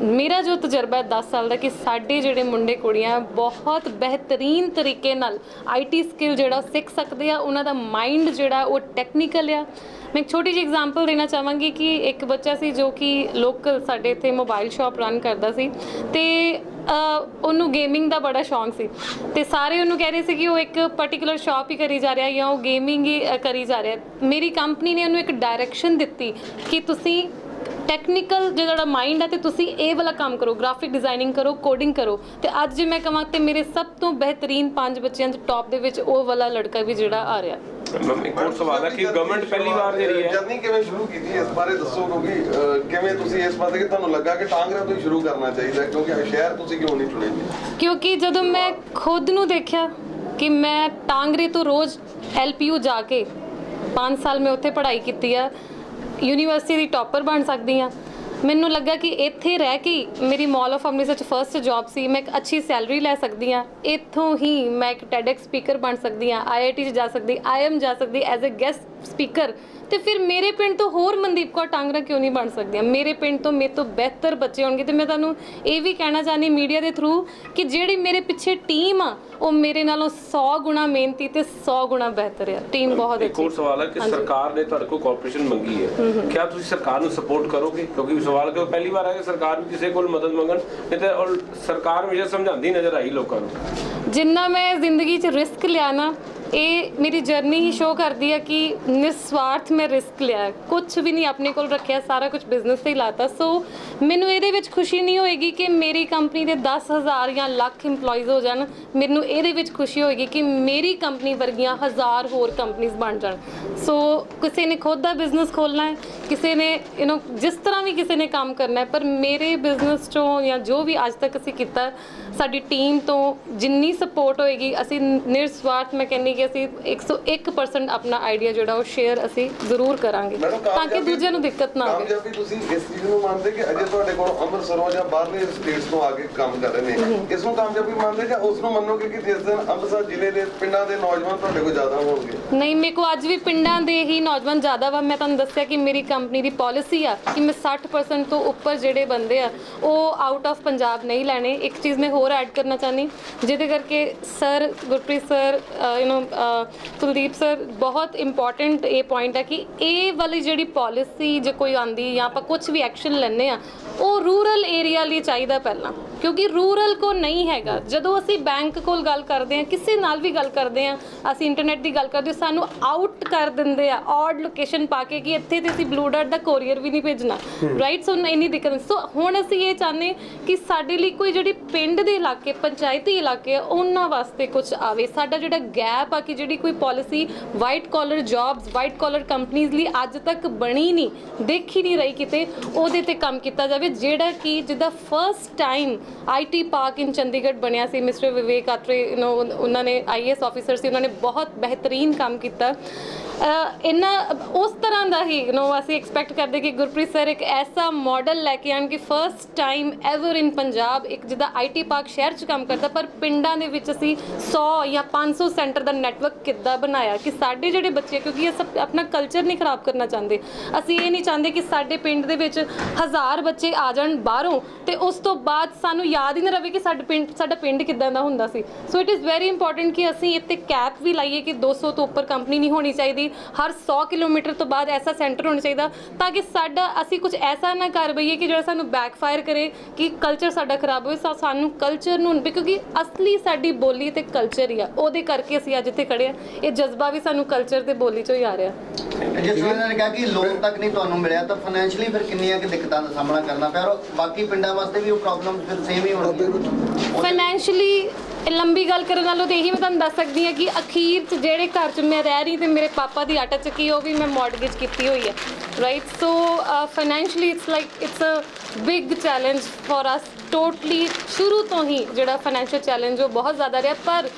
ਮੇਰਾ ਜੋ ਤਜਰਬਾ ਹੈ 10 ਸਾਲ ਦਾ, ਕਿ ਸਾਡੇ ਜਿਹੜੇ ਮੁੰਡੇ ਕੁੜੀਆਂ ਬਹੁਤ ਬਿਹਤਰੀਨ ਤਰੀਕੇ ਨਾਲ IT ਸਕਿੱਲ ਜਿਹੜਾ ਸਿੱਖ ਸਕਦੇ ਆ, ਉਹਨਾਂ ਦਾ ਮਾਈਂਡ ਜਿਹੜਾ ਉਹ ਟੈਕਨੀਕਲ ਆ। ਮੈਂ ਇੱਕ ਛੋਟੀ ਜਿਹੀ ਐਗਜ਼ਾਮਪਲ ਦੇਣਾ ਚਾਹਾਂਗੀ ਕਿ ਇੱਕ ਬੱਚਾ ਸੀ ਜੋ ਕਿ ਲੋਕਲ ਸਾਡੇ ਇੱਥੇ ਮੋਬਾਈਲ ਸ਼ਾਪ ਰਨ ਕਰਦਾ ਸੀ ਤੇ ਉਹਨੂੰ ਗੇਮਿੰਗ ਦਾ ਬੜਾ ਸ਼ੌਂਕ ਸੀ ਤੇ ਸਾਰੇ ਉਹਨੂੰ ਕਹਿ ਰਹੇ ਸੀ ਕਿ ਉਹ ਇੱਕ ਪਾਰਟਿਕੂਲਰ ਸ਼ਾਪ ਹੀ ਕਰੀ ਜਾ ਰਿਹਾ ਜਾਂ ਉਹ ਗੇਮਿੰਗ ਹੀ ਕਰੀ ਜਾ ਰਿਹਾ। ਮੇਰੀ ਕੰਪਨੀ ਨੇ ਉਹਨੂੰ ਇੱਕ ਡਾਇਰੈਕਸ਼ਨ ਦਿੱਤੀ ਕਿ ਤੁਸੀਂ ਟੈਕਨੀਕਲ ਜਿਹੜਾ ਮਾਈਂਡ ਹੈ ਤੇ ਤੁਸੀਂ ਇਹ ਵਾਲਾ ਕੰਮ ਕਰੋ, ਗ੍ਰਾਫਿਕ ਡਿਜ਼ਾਈਨਿੰਗ ਕਰੋ, ਕੋਡਿੰਗ ਕਰੋ। ਤੇ ਅੱਜ ਜੇ ਮੈਂ ਕਹਾਂ ਤੇ ਮੇਰੇ ਸਭ ਤੋਂ ਬਿਹਤਰੀਨ 5 ਬੱਚਿਆਂ ਦੇ ਟੌਪ ਦੇ ਵਿੱਚ ਉਹ ਵਾਲਾ ਲੜਕਾ ਵੀ ਜਿਹੜਾ ਆ ਰਿਹਾ। ਇੱਕ ਹੋਰ ਸਵਾਲ ਹੈ ਕਿ ਗਵਰਨਮੈਂਟ ਪਹਿਲੀ ਵਾਰ ਜਿਹੜੀ ਹੈ ਜਰਨੀ ਕਿਵੇਂ ਸ਼ੁਰੂ ਕੀਤੀ, ਇਸ ਬਾਰੇ ਦੱਸੋ। ਕਿਉਂਕਿ ਕਿਵੇਂ ਤੁਸੀਂ ਇਸ ਪਾਸੇ ਕਿ ਤੁਹਾਨੂੰ ਲੱਗਾ ਕਿ ਟਾਂਗਰਾ ਤੋਂ ਹੀ ਸ਼ੁਰੂ ਕਰਨਾ ਚਾਹੀਦਾ, ਕਿਉਂਕਿ ਸ਼ਹਿਰ ਤੁਸੀਂ ਕਿਉਂ ਨਹੀਂ ਚੁਣੇ? ਕਿਉਂਕਿ ਜਦੋਂ ਮੈਂ ਖੁਦ ਨੂੰ ਦੇਖਿਆ ਕਿ ਮੈਂ ਟਾਂਗਰੇ ਤੋਂ ਰੋਜ਼ LPU ਜਾ ਕੇ 5 ਸਾਲ ਮੈਂ ਉੱਥੇ ਪੜ੍ਹਾਈ ਕੀਤੀ ਆ, ਯੂਨੀਵਰਸਿਟੀ ਦੀ ਟੌਪਰ ਬਣ ਸਕਦੀ ਆ। ਮੈਨੂੰ ਲੱਗਾ ਕਿ ਇੱਥੇ ਰਹਿ ਕੇ ਮੇਰੀ ਮਾਲ ਆਫ ਅੰਮ੍ਰਿਤਸਰ 'ਚ ਫਰਸਟ ਜੌਬ ਸੀ, ਮੈਂ ਇੱਕ ਅੱਛੀ ਸੈਲਰੀ ਲੈ ਸਕਦੀ ਹਾਂ, ਇੱਥੋਂ ਹੀ ਮੈਂ ਇੱਕ TEDx ਸਪੀਕਰ ਬਣ ਸਕਦੀ ਹਾਂ, IIT 'ਚ ਜਾ ਸਕਦੀ, IIM ਜਾ ਸਕਦੀ ਐਜ਼ ਅ ਗੈਸਟ ਸਪੀਕਰ। ਤੇ ਫਿਰ ਮੇਰੇ ਪਿੰਡ ਤੋਂ ਹੋਰ ਮਨਦੀਪ ਕੌਰ ਟਾਂਗਰਾ ਕਿਉਂ ਨਹੀਂ ਬਣ ਸਕਦੀਆਂ? ਮੇਰੇ ਪਿੰਡ ਤੋਂ ਮੇਰੇ ਤੋਂ ਬਿਹਤਰ ਬੱਚੇ ਹੋਣਗੇ। ਤੇ ਮੈਂ ਤੁਹਾਨੂੰ ਇਹ ਵੀ ਕਹਿਣਾ ਚਾਹੁੰਦੀ ਮੀਡੀਆ ਦੇ ਥਰੂ ਕਿ ਜਿਹੜੀ ਮੇਰੇ ਪਿੱਛੇ ਟੀਮ ਆ ਉਹ ਮੇਰੇ ਨਾਲੋਂ 100 ਗੁਣਾ ਮਿਹਨਤੀ ਤੇ 100 ਗੁਣਾ ਬਿਹਤਰ ਆ। ਟੀਮ ਬਹੁਤ ਅੱਛੀ। ਇੱਕ ਹੋਰ ਸਵਾਲ ਹੈ ਕਿ ਸਰਕਾਰ ਨੇ ਤੁਹਾਡੇ ਕੋਲ ਕੋਆਪਰੇਸ਼ਨ ਮੰਗੀ ਹੈ, ਕਿਆ ਤੁਸੀਂ ਸਰਕਾਰ ਨੂੰ ਸਪੋਰਟ ਕਰੋਗੇ? ਕਿਉਂਕਿ ਸਵਾਲ ਕਿ ਪਹਿਲੀ ਵਾਰ ਹੈ ਕਿ ਸਰਕਾਰ ਵੀ ਕਿਸੇ ਕੋਲ ਮਦਦ ਮੰਗਣ, ਨਹੀਂ ਤੇ ਔਰ ਸਰਕਾਰ ਹਮੇਸ਼ਾ ਸਮਝਾਉਂਦੀ ਨਜ਼ਰ ਆਈ ਲੋਕਾਂ ਨੂੰ। ਜਿੰਨਾ ਮੈਂ ਜ਼ਿੰਦਗੀ 'ਚ ਰਿਸਕ ਲਿਆ ਨਾ, ਇਹ ਮੇਰੀ ਜਰਨੀ ਹੀ ਸ਼ੋ ਕਰਦੀ ਹੈ ਕਿ ਨਿਸਵਾਰਥ ਮੈਂ ਰਿਸਕ ਲਿਆ, ਕੁਝ ਵੀ ਨਹੀਂ ਆਪਣੇ ਕੋਲ ਰੱਖਿਆ, ਸਾਰਾ ਕੁਝ ਬਿਜ਼ਨਸ ਤੇ ਹੀ ਲਾਤਾ। ਸੋ ਮੈਨੂੰ ਇਹਦੇ ਵਿੱਚ ਖੁਸ਼ੀ ਨਹੀਂ ਹੋਏਗੀ ਕਿ ਮੇਰੀ ਕੰਪਨੀ ਦੇ 10,000 ਜਾਂ ਲੱਖ EMPLOYEES ਹੋ ਜਾਣ, ਮੈਨੂੰ ਇਹਦੇ ਵਿੱਚ ਖੁਸ਼ੀ ਹੋਏਗੀ ਕਿ ਮੇਰੀ ਕੰਪਨੀ ਵਰਗੀਆਂ 1000 ਹੋਰ ਕੰਪਨੀਆਂ ਬਣ ਜਾਣ। ਸੋ ਕਿਸੇ ਨੇ ਖੁਦ ਦਾ ਬਿਜ਼ਨਸ ਖੋਲ੍ਹਣਾ ਹੈ, ਕਿਸੇ ਨੇ ਜਿਸ ਤਰ੍ਹਾਂ ਵੀ ਕਿਸੇ ਨੇ ਕੰਮ ਕਰਨਾ ਹੈ, ਪਰ ਮੇਰੇ ਬਿਜ਼ਨਸ 'ਚੋਂ ਜਾਂ ਜੋ ਵੀ ਅੱਜ ਤੱਕ ਅਸੀਂ ਕੀਤਾ, ਸਾਡੀ ਟੀਮ ਤੋਂ ਜਿੰਨੀ ਸਪੋਰਟ ਹੋਏਗੀ, ਅਸੀਂ ਨਿਰਸਵਾਰਥ ਮੈਂ ਕਹਿੰਦੀ ਕਿ ਅਸੀਂ 101% ਆਪਣਾ ਆਈਡੀਆ ਜਿਹੜਾ ਉਹ ਸ਼ੇਅਰ ਅਸੀਂ ਜ਼ਰੂਰ ਕਰਾਂਗੇ ਤਾਂ ਕਿ ਦੂਜਿਆਂ ਨੂੰ ਦਿੱਕਤ ਨਾ ਆਵੇ। ਕਾਮਯਾਬੀ ਤੁਸੀਂ ਇਸ ਚੀਜ਼ ਨੂੰ ਮੰਨਦੇ ਕਿ ਅਜੇ ਤੁਹਾਡੇ ਕੋਲ ਅੰਮ੍ਰਿਤਸਰੋਂ ਜਾਂ ਬਾਹਰਲੇ ਸਟੇਟਸ ਤੋਂ ਆ ਕੇ ਕੰਮ ਕਰ ਰਹੇ ਨੇ, ਇਸ ਨੂੰ ਕਾਮਯਾਬੀ ਮੰਨਦੇ ਜਾਂ ਉਸ ਨੂੰ ਮੰਨੋਗੇ ਕਿ ਜਿਸ ਦਿਨ ਅੰਮ੍ਰਿਤਸਰ ਜ਼ਿਲ੍ਹੇ ਦੇ ਪਿੰਡਾਂ ਦੇ ਨੌਜਵਾਨ ਤੁਹਾਡੇ ਕੋਲ ਜ਼ਿਆਦਾ ਹੋਣਗੇ? ਨਹੀਂ, ਮੇਰੇ ਕੋਲ ਅੱਜ ਵੀ ਪਿੰਡਾਂ ਦੇ ਹੀ ਨੌਜਵਾਨ ਜ਼ਿਆਦਾ ਵਾ। ਮੈਂ ਤੁਹਾਨੂੰ ਦੱਸਿਆ ਕਿ ਮੇਰੀ ਕੰਪਨੀ ਦੀ ਪਾਲਿਸੀ ਆ ਕਿ ਮੈਂ 60% ਤੋਂ ਉੱਪਰ ਜਿਹੜੇ ਬੰਦੇ ਆ ਉਹ ਆਊਟ ਆਫ ਪੰਜਾਬ ਨਹੀਂ ਲੈਣੇ। ਇੱਕ ਚੀਜ਼ ਮੈਂ ਹੋਰ ਐਡ ਕਰਨਾ ਚਾਹਨੀ, ਜਿਹਦੇ ਕਰਕੇ sir Gurpreet sir Kuldeep sir ਬਹੁਤ ਇੰਪੋਰਟੈਂਟ ਇਹ ਪੁਆਇੰਟ ਹੈ ਕਿ ਇਹ ਵਾਲੀ ਜਿਹੜੀ ਪਾਲਿਸੀ ਜੇ ਕੋਈ ਆਂਦੀ ਜਾਂ ਆਪਾਂ ਕੁਝ ਵੀ ਐਕਸ਼ਨ ਲੈਂਦੇ ਆ ਉਹ ਰੂਰਲ ਏਰੀਆ ਲਈ ਚਾਹੀਦਾ ਪਹਿਲਾਂ, ਕਿਉਂਕਿ ਰੂਰਲ ਕੋ ਨਹੀਂ ਹੈਗਾ। ਜਦੋਂ ਅਸੀਂ ਬੈਂਕ ਕੋਲ ਗੱਲ ਕਰਦੇ ਆ, ਕਿਸੇ ਨਾਲ ਵੀ ਗੱਲ ਕਰਦੇ ਆ, ਅਸੀਂ ਇੰਟਰਨੈਟ ਦੀ ਗੱਲ ਕਰਦੇ, ਸਾਨੂੰ ਆਊਟ ਕਰ ਦਿੰਦੇ ਆ ਔਡ ਲੋਕੇਸ਼ਨ ਪਾ ਕੇ ਕਿ ਇੱਥੇ ਤੇ ਅਸੀਂ ਬਲੂ ਡਾਟ ਦਾ ਕੋਰੀਅਰ ਵੀ ਨਹੀਂ ਭੇਜਣਾ, ਰਾਈਟ? ਸੋ ਇੰਨੀ ਦਿੱਕਤ। ਸੋ ਹੁਣ ਅਸੀਂ ਇਹ ਚਾਹੁੰਦੇ ਕਿ ਸਾਡੇ ਲਈ ਕੋਈ ਜਿਹੜੀ ਪਿੰਡ ਦੇ ਇਲਾਕੇ, ਪੰਚਾਇਤੀ ਇਲਾਕੇ ਆ, ਉਹਨਾਂ ਵਾਸਤੇ ਕੁਝ ਆਵੇ। ਸਾਡਾ ਜਿਹੜਾ ਗੈਪ ਆ ਕਿ ਜਿਹੜੀ ਕੋਈ policy white collar jobs, white collar ਕੰਪਨੀਆਂ ਲਈ ਅੱਜ ਤੱਕ ਬਣੀ ਨਹੀਂ, ਦੇਖੀ ਨਹੀਂ ਰਹੀ ਕਿਤੇ, ਉਹਦੇ ਤੇ ਕੰਮ ਕੀਤਾ ਜਾਵੇ। ਜਿਹੜਾ ਕਿ ਜਿੱਦਾਂ ਫਰਸਟ ਟਾਈਮ IT ਪਾਰਕ ਇਨ ਚੰਡੀਗੜ੍ਹ ਬਣਿਆ ਸੀ, ਮਿਸਟਰ ਵਿਵੇਕ ਆਤਰੇ ਉਹਨਾਂ ਨੇ IAS ਆਫੀਸਰ ਸੀ, ਉਹਨਾਂ ਨੇ ਬਹੁਤ ਬਿਹਤਰੀਨ ਕੰਮ ਕੀਤਾ। ਉਸ ਤਰ੍ਹਾਂ ਦਾ ਹੀ ਅਸੀਂ ਐਕਸਪੈਕਟ ਕਰਦੇ ਕਿ ਗੁਰਪ੍ਰੀਤ ਸਰ ਇੱਕ ਐਸਾ ਮਾਡਲ ਲੈ ਕੇ ਆਣ ਕਿ ਫਰਸਟ ਟਾਈਮ ਐਵਰ ਇਨ ਪੰਜਾਬ ਇੱਕ ਜਿੱਦਾਂ IT ਪਾਰਕ ਸ਼ਹਿਰ 'ਚ ਕੰਮ ਕਰਦਾ, ਪਰ ਪਿੰਡਾਂ ਦੇ ਵਿੱਚ ਅਸੀਂ 100 ਜਾਂ 500 ਸੈਂਟਰ ਦਾ ਨੈਟਵਰਕ ਕਿੱਦਾਂ ਬਣਾਇਆ ਕਿ ਸਾਡੇ ਜਿਹੜੇ ਬੱਚੇ, ਕਿਉਂਕਿ ਇਹ ਸਭ ਆਪਣਾ ਕਲਚਰ ਨਹੀਂ ਖਰਾਬ ਕਰਨਾ ਚਾਹੁੰਦੇ, ਅਸੀਂ ਇਹ ਨਹੀਂ ਚਾਹੁੰਦੇ ਕਿ ਸਾਡੇ ਪਿੰਡ ਦੇ ਵਿੱਚ 1000 ਬੱਚੇ ਆ ਜਾਣ ਬਾਹਰੋਂ ਤੇ ਉਸ ਤੋਂ ਬਾਅਦ ਸਾਨੂੰ ਯਾਦ ਹੀ ਨਾ ਰਵੇ ਕਿ ਸਾਡਾ ਪਿੰਡ ਕਿੱਦਾਂ ਦਾ ਹੁੰਦਾ ਸੀ। So it is very important ਕਿ ਅਸੀਂ ਇੱਥੇ ਕੈਪ ਵੀ ਲਾਈਏ ਕਿ 200 ਤੋਂ ਉੱਪਰ ਕੰਪਨੀ ਨਹੀਂ ਹੋਣੀ ਚਾਹੀਦੀ, ਹਰ 100 ਕਿਲੋਮੀਟਰ ਤੋਂ ਬਾਅਦ ਐਸਾ ਸੈਂਟਰ ਹੋਣਾ ਚਾਹੀਦਾ ਤਾਂ ਕਿ ਅਸੀਂ ਕੁਝ ਐਸਾ ਨਾ ਕਰ ਬਈਏ ਕਿ ਜਿਹੜਾ ਸਾਨੂੰ ਬੈਕਫਾਇਰ ਕਰੇ ਕਿ ਕਲਚਰ ਸਾਡਾ ਖਰਾਬ ਹੋਵੇ। ਸਾਨੂੰ ਕਲਚਰ ਨੂੰ, ਕਿਉਂਕਿ ਅਸਲੀ ਸਾਡੀ ਬੋਲੀ ਤੇ ਕਲਚਰ ਹੀ ਆ, ਉਹਦੇ ਕਰਕੇ ਅਸੀਂ ਅੱਜ ਇੱਥੇ ਖੜੇ ਆ। ਇਹ ਜਜ਼ਬਾ ਵੀ ਸਾਨੂੰ ਕਲਚਰ ਤੇ ਬੋਲੀ ਚੋਂ ਹੀ ਆ ਰਿਹਾ। ਜਿਸ ਤਰ੍ਹਾਂ ਇਹਨਾਂ ਨੇ ਕਿਹਾ ਕਿ ਲੋਨ ਤੱਕ ਨਹੀਂ ਤੁਹਾਨੂੰ ਮਿਲਿਆ ਤਾਂ ਫਾਈਨੈਂਸ਼ਲੀ ਫਿਰ ਕਿੰਨੀਆਂ ਕਿ ਦਿੱਕਤਾਂ ਦਾ ਸਾਹਮਣਾ ਕਰਨਾ ਪਿਆ, ਔਰ ਬਾਕੀ ਪਿੰਡਾਂ ਵਾਸਤੇ ਵੀ ਉਹ ਪ੍ਰੋਬਲਮ ਫਿਰ ਸੇਮ ਹੀ ਹੋਣਗੀਆਂ ਫਾਈਨੈਂਸ਼ਲੀ। ਲੰਬੀ ਗੱਲ ਕਰਨ ਨਾਲੋਂ ਤਾਂ ਇਹੀ ਮੈਂ ਤੁਹਾਨੂੰ ਦੱਸ ਸਕਦੀ ਹਾਂ ਕਿ ਅਖੀਰ 'ਚ ਜਿਹੜੇ ਘਰ 'ਚ ਮੈਂ ਰਹਿ ਰਹੀ ਤੇ ਮੇਰੇ ਪਾਪਾ ਦੀ ਆਟਾ ਚੱਕੀ ਉਹ ਵੀ ਮੈਂ ਮੌਰਗੇਜ ਕੀਤੀ ਹੋਈ ਹੈ, right? So financially it's a big challenge for us totally. ਸ਼ੁਰੂ ਤੋਂ ਹੀ ਜਿਹੜਾ ਫਾਈਨੈਂਸ਼ੀਅਲ ਚੈਲੰਜ ਉਹ ਬਹੁਤ ਜ਼ਿਆਦਾ ਰਿਹਾ, ਪਰ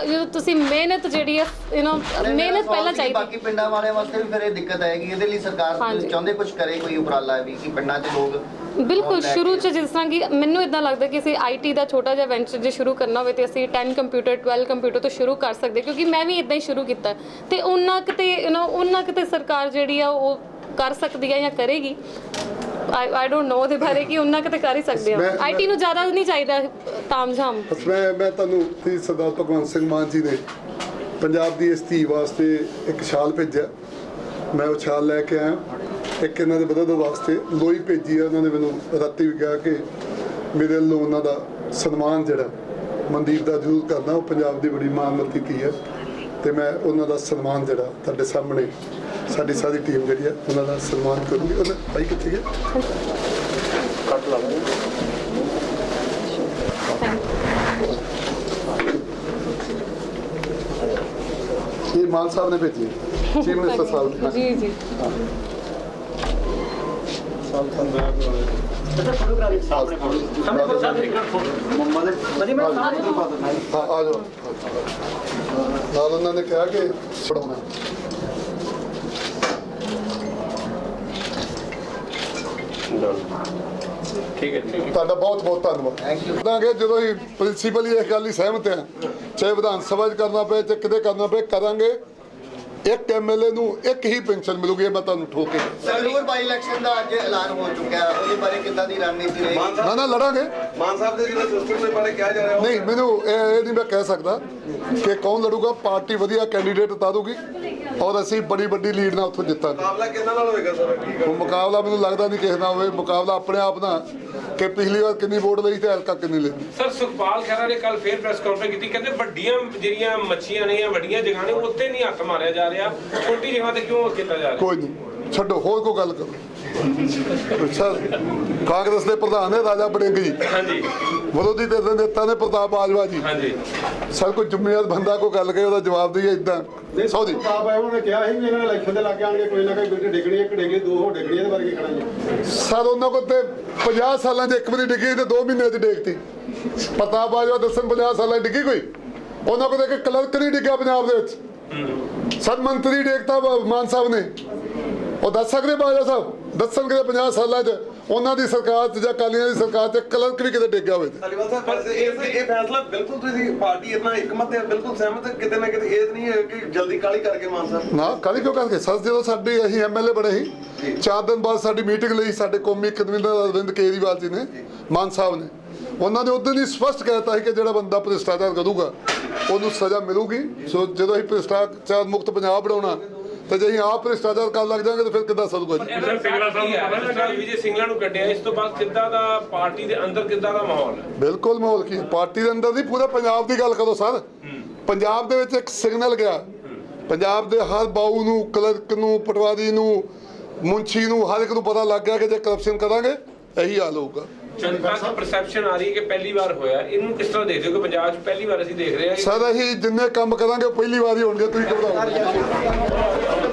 ਜਦੋਂ ਤੁਸੀਂ ਮਿਹਨਤ ਜਿਹੜੀ ਹੈ ਮਿਹਨਤ ਪਹਿਲਾਂ ਚਾਹੀਦੀ। ਬਾਕੀ ਪਿੰਡਾਂ ਵਾਲਿਆਂ ਵਾਸਤੇ ਵੀ ਫਿਰ ਇਹ ਦਿੱਕਤ ਆਏਗੀ, ਇਹਦੇ ਲਈ ਸਰਕਾਰ ਚਾਹੁੰਦੇ ਕੁਝ ਕਰੇ, ਕੋਈ ਉਪਰਾਲਾ ਹੈ ਵੀ ਕਿ ਪਿੰਡਾਂ 'ਚ ਲੋਕ ਬਿਲਕੁਲ ਸ਼ੁਰੂ 'ਚ ਜਿਸ ਤਰ੍ਹਾਂ ਕਿ ਮੈਨੂੰ ਇਦਾਂ ਲੱਗਦਾ ਕਿ ਅਸੀਂ IT ਦਾ ਛੋਟਾ ਜਿਹਾ ਵੈਂਚਰ ਜੇ ਸ਼ੁਰੂ ਕਰਨਾ ਹੋਵੇ ਤੇ ਅਸੀਂ 10 ਕੰਪਿਊਟਰ 12 ਕੰਪਿਊਟਰ ਤੋਂ ਸ਼ੁਰੂ ਕਰ ਸਕਦੇ, ਕਿਉਂਕਿ ਮੈਂ ਵੀ ਇਦਾਂ ਹੀ ਸ਼ੁਰੂ ਕੀਤਾ ਤੇ ਉਹਨਾਂ ਕਿਤੇ ਸਰਕਾਰ ਜਿਹੜੀ ਆ ਉਹ ਕਰ ਸਕਦੀ ਹੈ ਜਾਂ ਕਰੇਗੀ। I don't know ਉਹਦੇ ਬਾਰੇ ਕਿ ਉਹਨਾਂ ਕਿਤੇ ਕਰ ਹੀ ਸਕਦੇ ਆ। IT ਨੂੰ ਜ਼ਿਆਦਾ ਨਹੀਂ ਚਾਹੀਦਾ ਤਾਮਝਾਮ। ਮੈਂ ਤੁਹਾਨੂੰ ਸਰਦਾਰ ਭਗਵੰਤ ਸਿੰਘ ਮਾਨ ਜੀ ਨੇ ਪੰਜਾਬ ਦੀ ਇਸ ਧੀ ਵਾਸਤੇ ਇੱਕ ਸ਼ਾਲ ਭੇਜਿਆ, ਮੈਂ ਉਹ ਸ਼ਾਲ ਲੈ ਕੇ ਆਇਆ। ਇੱਕ ਇਹਨਾਂ ਦੇ ਬਦਲ ਵਾਸਤੇ ਲੋਈ ਭੇਜੀ ਆ, ਉਹਨਾਂ ਨੇ ਮੈਨੂੰ ਰਾਤੀ ਵੀ ਕਿਹਾ ਕਿ ਮੇਰੇ ਵੱਲੋਂ ਉਹਨਾਂ ਦਾ ਸਨਮਾਨ ਜਿਹੜਾ ਮਨਦੀਪ ਦਾ ਜ਼ਰੂਰ ਕਰਨਾ, ਉਹ ਪੰਜਾਬ ਦੀ ਬੜੀ ਮਾਨਮੱਤੀ ਧੀ ਹੈ ਤੇ ਮੈਂ ਉਹਨਾਂ ਦਾ ਸਨਮਾਨ ਜਿਹੜਾ ਤੁਹਾਡੇ ਸਾਹਮਣੇ ਸਾਡੀ ਸਾਰੀ ਟੀਮ ਜਿਹੜੀ ਹੈ ਉਹਨਾਂ ਦਾ ਸਨਮਾਨ ਕਰੂਗੀ। ਉਹਨਾਂ ਭਾਈ ਕਿੱਥੇ ਗਿਆ? ਕੱਟ ਲਾ ਇਹ ਮਾਨ ਸਾਹਿਬ ਨੇ ਭੇਜੀ, ਚੀਫ ਮਿਨਿਸਟਰ ਸਾਹਿਬ ਨੇ। ਜੀ ਜੀ ਆ ਜਾਓ ਨਾਲ ਉਹਨਾਂ ਨੇ ਕਿਹਾ ਕਿ ਪੜਾਉਣਾ। ਠੀਕ ਹੈ ਜੀ, ਤੁਹਾਡਾ ਬਹੁਤ ਬਹੁਤ ਧੰਨਵਾਦ। Thank you. ਕਰਾਂਗੇ ਜਦੋਂ ਹੀ ਪ੍ਰਿੰਸੀਪਲ ਹੀ ਇਸ ਗੱਲ ਲਈ ਸਹਿਮਤ ਹੈ, ਚਾਹੇ ਵਿਧਾਨ ਸਭਾ 'ਚ ਕਰਨਾ ਪਏ ਚਾਹੇ ਕਿਤੇ ਕਰਨਾ ਪਏ, ਕਰਾਂਗੇ। ਇੱਕ MLA ਨੂੰ ਇੱਕ ਹੀ ਪੈਨਸ਼ਨ ਮਿਲੂਗੀ, ਮੈਂ ਤੁਹਾਨੂੰ ਠੋਕ ਕੇ। ਸੰਗਰੂਰ ਬਾਈ ਇਲੈਕਸ਼ਨ ਦਾ ਅੱਜ ਐਲਾਨ ਹੋ ਚੁੱਕਿਆ, ਉਹਦੇ ਬਾਰੇ ਕਿੱਦਾਂ ਦੀ ਰਣਨੀਤੀ ਰਹੇਗੀ? ਨਾ ਲੜਾਂਗੇ। ਮਾਨ ਸਾਹਿਬ ਦੇ ਜਿਹੜੇ ਸਿਸਟਮ ਦੇ ਬਾਰੇ ਕਿਹਾ ਜਾ ਰਿਹਾ ਨਹੀਂ, ਮੈਨੂੰ ਇਹ ਨਹੀਂ ਮੈਂ ਕਹਿ ਸਕਦਾ ਕਿ ਕੌਣ ਲੜੂਗਾ। ਪਾਰਟੀ ਵਧੀਆ ਕੈਂਡੀਡੇਟ ਉਤਾਰੂਗੀ ਔਰ ਅਸੀਂ ਬੜੀ ਵੱਡੀ ਲੀਡ ਨਾਲ ਉੱਥੋਂ ਜਿੱਤਾਂਗੇ। ਮੁਕਾਬਲਾ ਕਿਹਨਾਂ ਨਾਲ ਹੋਏਗਾ ਸਰ? ਉਹ ਮੁਕਾਬਲਾ ਮੈਨੂੰ ਲੱਗਦਾ ਨਹੀਂ ਕਿਸੇ ਨਾਲ ਹੋਵੇ। ਮੁਕਾਬਲਾ ਆਪਣੇ ਆਪ ਨਾਲ ਕਿ ਪਿਛਲੀ ਵਾਰ ਕਿੰਨੀ ਵੋਟ ਲਈ ਤੇ ਐਲਕਾ ਕਿੰਨੀ ਲਈ। ਸਰ ਸੁਖਪਾਲ ਖਹਿਰਾ ਨੇ ਕੱਲ ਫੇਰ ਪ੍ਰੈਸ ਕਾਨਫਰੰਸ ਕੀਤੀ, ਕਹਿੰਦੇ ਵੱਡੀਆਂ ਜਿਹੜੀਆਂ ਮੱਛੀਆਂ ਨੇ ਜਾਂ ਵੱਡੀਆਂ ਜਗ੍ਹਾ ਨੇ ਉੱਥੇ ਨਹੀਂ ਹੱਥ ਮਾਰਿਆ ਜਾ ਰਿਹਾ, ਛੋਟੀ ਜਗ੍ਹਾ ਤੇ ਕਿਉਂ ਕੀਤਾ ਜਾ ਰਿਹਾ? ਕੋਈ ਨਹੀਂ, ਛੱਡੋ, ਹੋਰ ਕੋਈ ਗੱਲ ਕਰੋ। ਸਰ ਕਾਂਗਰਸ ਦੇ ਪ੍ਰਧਾਨ ਨੇ ਰਾਜਾ ਬੜਿੰਗ ਜੀ, ਹਾਂਜੀ, ਵਿਰੋਧੀ ਧਿਰ ਦੇ ਨੇਤਾ ਨੇ ਪ੍ਰਤਾਪ ਬਾਜਵਾ ਜੀ। ਹਾਂਜੀ ਸਰ ਕੋਈ ਜ਼ਿੰਮੇਵਾਰ ਬੰਦਾ ਕੋਈ ਗੱਲ ਕਹੇ ਉਹਦਾ ਜਵਾਬ ਦਈਏ ਇਦਾਂ। ਸੌਦੀ ਪ੍ਰਤਾਪ ਹੈ ਉਹਨਾਂ ਨੇ ਕਿਹਾ ਸੀ ਵੀ ਇਹਨਾਂ ਇਲੈਕਸ਼ਨ ਦੇ ਲੱਗ ਆਣਗੇ, ਕੋਈ ਨਾ ਕੋਈ ਬਿਲਟ ਡਿੱਗਣੀ, ਇੱਕ ਡਿੱਗਣੀ, ਦੋ ਹੋ ਡਿੱਗਣੀ, ਇਹਦੇ ਬਾਰੇ ਕੀ ਕਹਿਣਾ ਜੀ? ਸਰ ਉਹਨਾਂ ਕੋਲ ਤੇ 50 ਸਾਲਾਂ 'ਚ ਇੱਕ ਵਾਰੀ ਡਿੱਗੀ ਤੇ 2 ਮਹੀਨਿਆਂ 'ਚ ਡੇਗਤੀ। ਪ੍ਰਤਾਪ ਬਾਜਵਾ ਦੱਸਣ 50 ਸਾਲਾਂ 'ਚ ਡਿੱਗੀ ਕੋਈ? ਉਹਨਾਂ ਕੋਲ ਇੱਕ ਕਲਰਕ ਨਹੀਂ ਡਿੱਗਿਆ ਪੰਜਾਬ ਦੇ ਵਿੱਚ। ਸਦ ਮੰਤਰੀ ਡੇਕਤਾ ਮਾਨ ਸਾਹਿਬ ਨੇ। ਉਹ ਦੱਸ ਸਕਦੇ ਬਾਜਵਾ ਸਾਹਿਬ, ਦੱਸਣਗੇ 50 ਸਾਲਾਂ 'ਚ ਉਹਨਾਂ ਦੀ ਸਰਕਾਰ 'ਚ ਜਾਂ ਅਕਾਲੀਆਂ ਦੀ ਸਰਕਾਰ 'ਚ ਕਲਰਕ ਵੀ ਕਿਤੇ ਡਿੱਗਿਆ ਹੋਵੇ। ਧਾਲੀਵਾਲ ਸਾਹਿਬ ਵੈਸੇ ਇਹ ਫੈਸਲਾ ਬਿਲਕੁਲ ਤੁਸੀਂ ਪਾਰਟੀ ਇਤਨਾ ਇੱਕਮਤ ਹੈ, ਬਿਲਕੁਲ ਸਹਿਮਤ ਹੈ, ਕਿਤੇ ਨਾ ਕਿਤੇ ਇਹ ਨਹੀਂ ਹੈ ਕਿ ਜਲਦੀ ਕਾਹਲੀ ਕਰਕੇ ਮਾਨ ਸਾਹਿਬ ਨਾ ਕਾਹਲੀ ਕਿਉਂ ਕਰਕੇ ਸਰ, ਜਦੋਂ ਸਾਡੀ ਅਸੀਂ ਐਮਐਲਏ ਬਣੇ ਸੀ 4 ਦਿਨ ਬਾਅਦ ਸਾਡੀ ਮੀਟਿੰਗ ਲਈ ਸਾਡੇ ਕੌਮੀ ਕਨਵੀਨਰ ਅਰਵਿੰਦ ਕੇਜਰੀਵਾਲ ਜੀ ਨੇ, ਮਾਨ ਸਾਹਿਬ ਨੇ, ਉਹਨਾਂ ਨੇ ਉਦੋਂ ਹੀ ਸਪਸ਼ਟ ਕਹਿਤਾ ਸੀ ਕਿ ਜਿਹੜਾ ਬੰਦਾ ਭ੍ਰਿਸ਼ਟਾਚਾਰ ਕਰੂਗਾ ਉਹਨੂੰ ਸਜ਼ਾ ਮਿਲੂਗੀ। ਸੋ ਜਦੋਂ ਅਸੀਂ ਭ੍ਰਿਸ਼ਟਾਚਾਰ ਮੁਕਤ ਪੰਜਾਬ ਬਣਾਉਣਾ ਤੇ ਜੇ ਅਸੀਂ ਆਪ ਭ੍ਰਿਸ਼ਟਾਚਾਰ ਕਰਨ ਲੱਗ ਜਾਵਾਂਗੇ ਤਾਂ ਫਿਰ ਕਿੱਦਾਂ ਸਰੂਗਾ ਜੀ। ਵਿਜੇ ਸਿੰਗਲਾ ਨੂੰ ਕੱਢਿਆ, ਇਸ ਤੋਂ ਬਾਅਦ ਕਿੱਦਾਂ ਦਾ ਪਾਰਟੀ ਦੇ ਅੰਦਰ ਕਿੱਦਾਂ ਦਾ ਮਾਹੌਲ ਹੈ? ਬਿਲਕੁਲ ਮਾਹੌਲ ਕੀ ਪਾਰਟੀ ਦੇ ਅੰਦਰ ਦੀ ਪੂਰੇ ਪੰਜਾਬ ਦੀ ਗੱਲ ਕਰੋ ਸਰ। ਪੰਜਾਬ ਦੇ ਵਿੱਚ ਇੱਕ ਸਿਗਨਲ ਗਿਆ, ਪੰਜਾਬ ਦੇ ਹਰ ਬਾਊ ਨੂੰ, ਕਲਰਕ ਨੂੰ, ਪਟਵਾਰੀ ਨੂੰ, ਮੁੰਸ਼ੀ ਨੂੰ, ਹਰ ਇੱਕ ਨੂੰ ਪਤਾ ਲੱਗ ਗਿਆ ਕਿ ਜੇ ਕਰਪਸ਼ਨ ਕਰਾਂਗੇ ਇਹੀ ਹਾਲ ਹੋਊਗਾ। ਜਨਤਾ ਦੀ ਪਰਸੈਪਸ਼ਨ ਆ ਰਹੀ ਹੈ ਕਿ ਪਹਿਲੀ ਵਾਰ ਹੋਇਆ, ਇਹਨੂੰ ਕਿਸ ਤਰ੍ਹਾਂ ਦੇਖਦੇ ਹੋ ਕਿ ਪੰਜਾਬ 'ਚ ਪਹਿਲੀ ਵਾਰ ਅਸੀਂ ਦੇਖ ਰਹੇ ਹਾਂ ਸਰ ਅਸੀਂ ਜਿੰਨੇ ਕੰਮ ਕਰਾਂਗੇ ਪਹਿਲੀ ਵਾਰ ਹੀ ਹੋਣਗੇ, ਤੁਸੀਂ ਘਬਰਾਓ।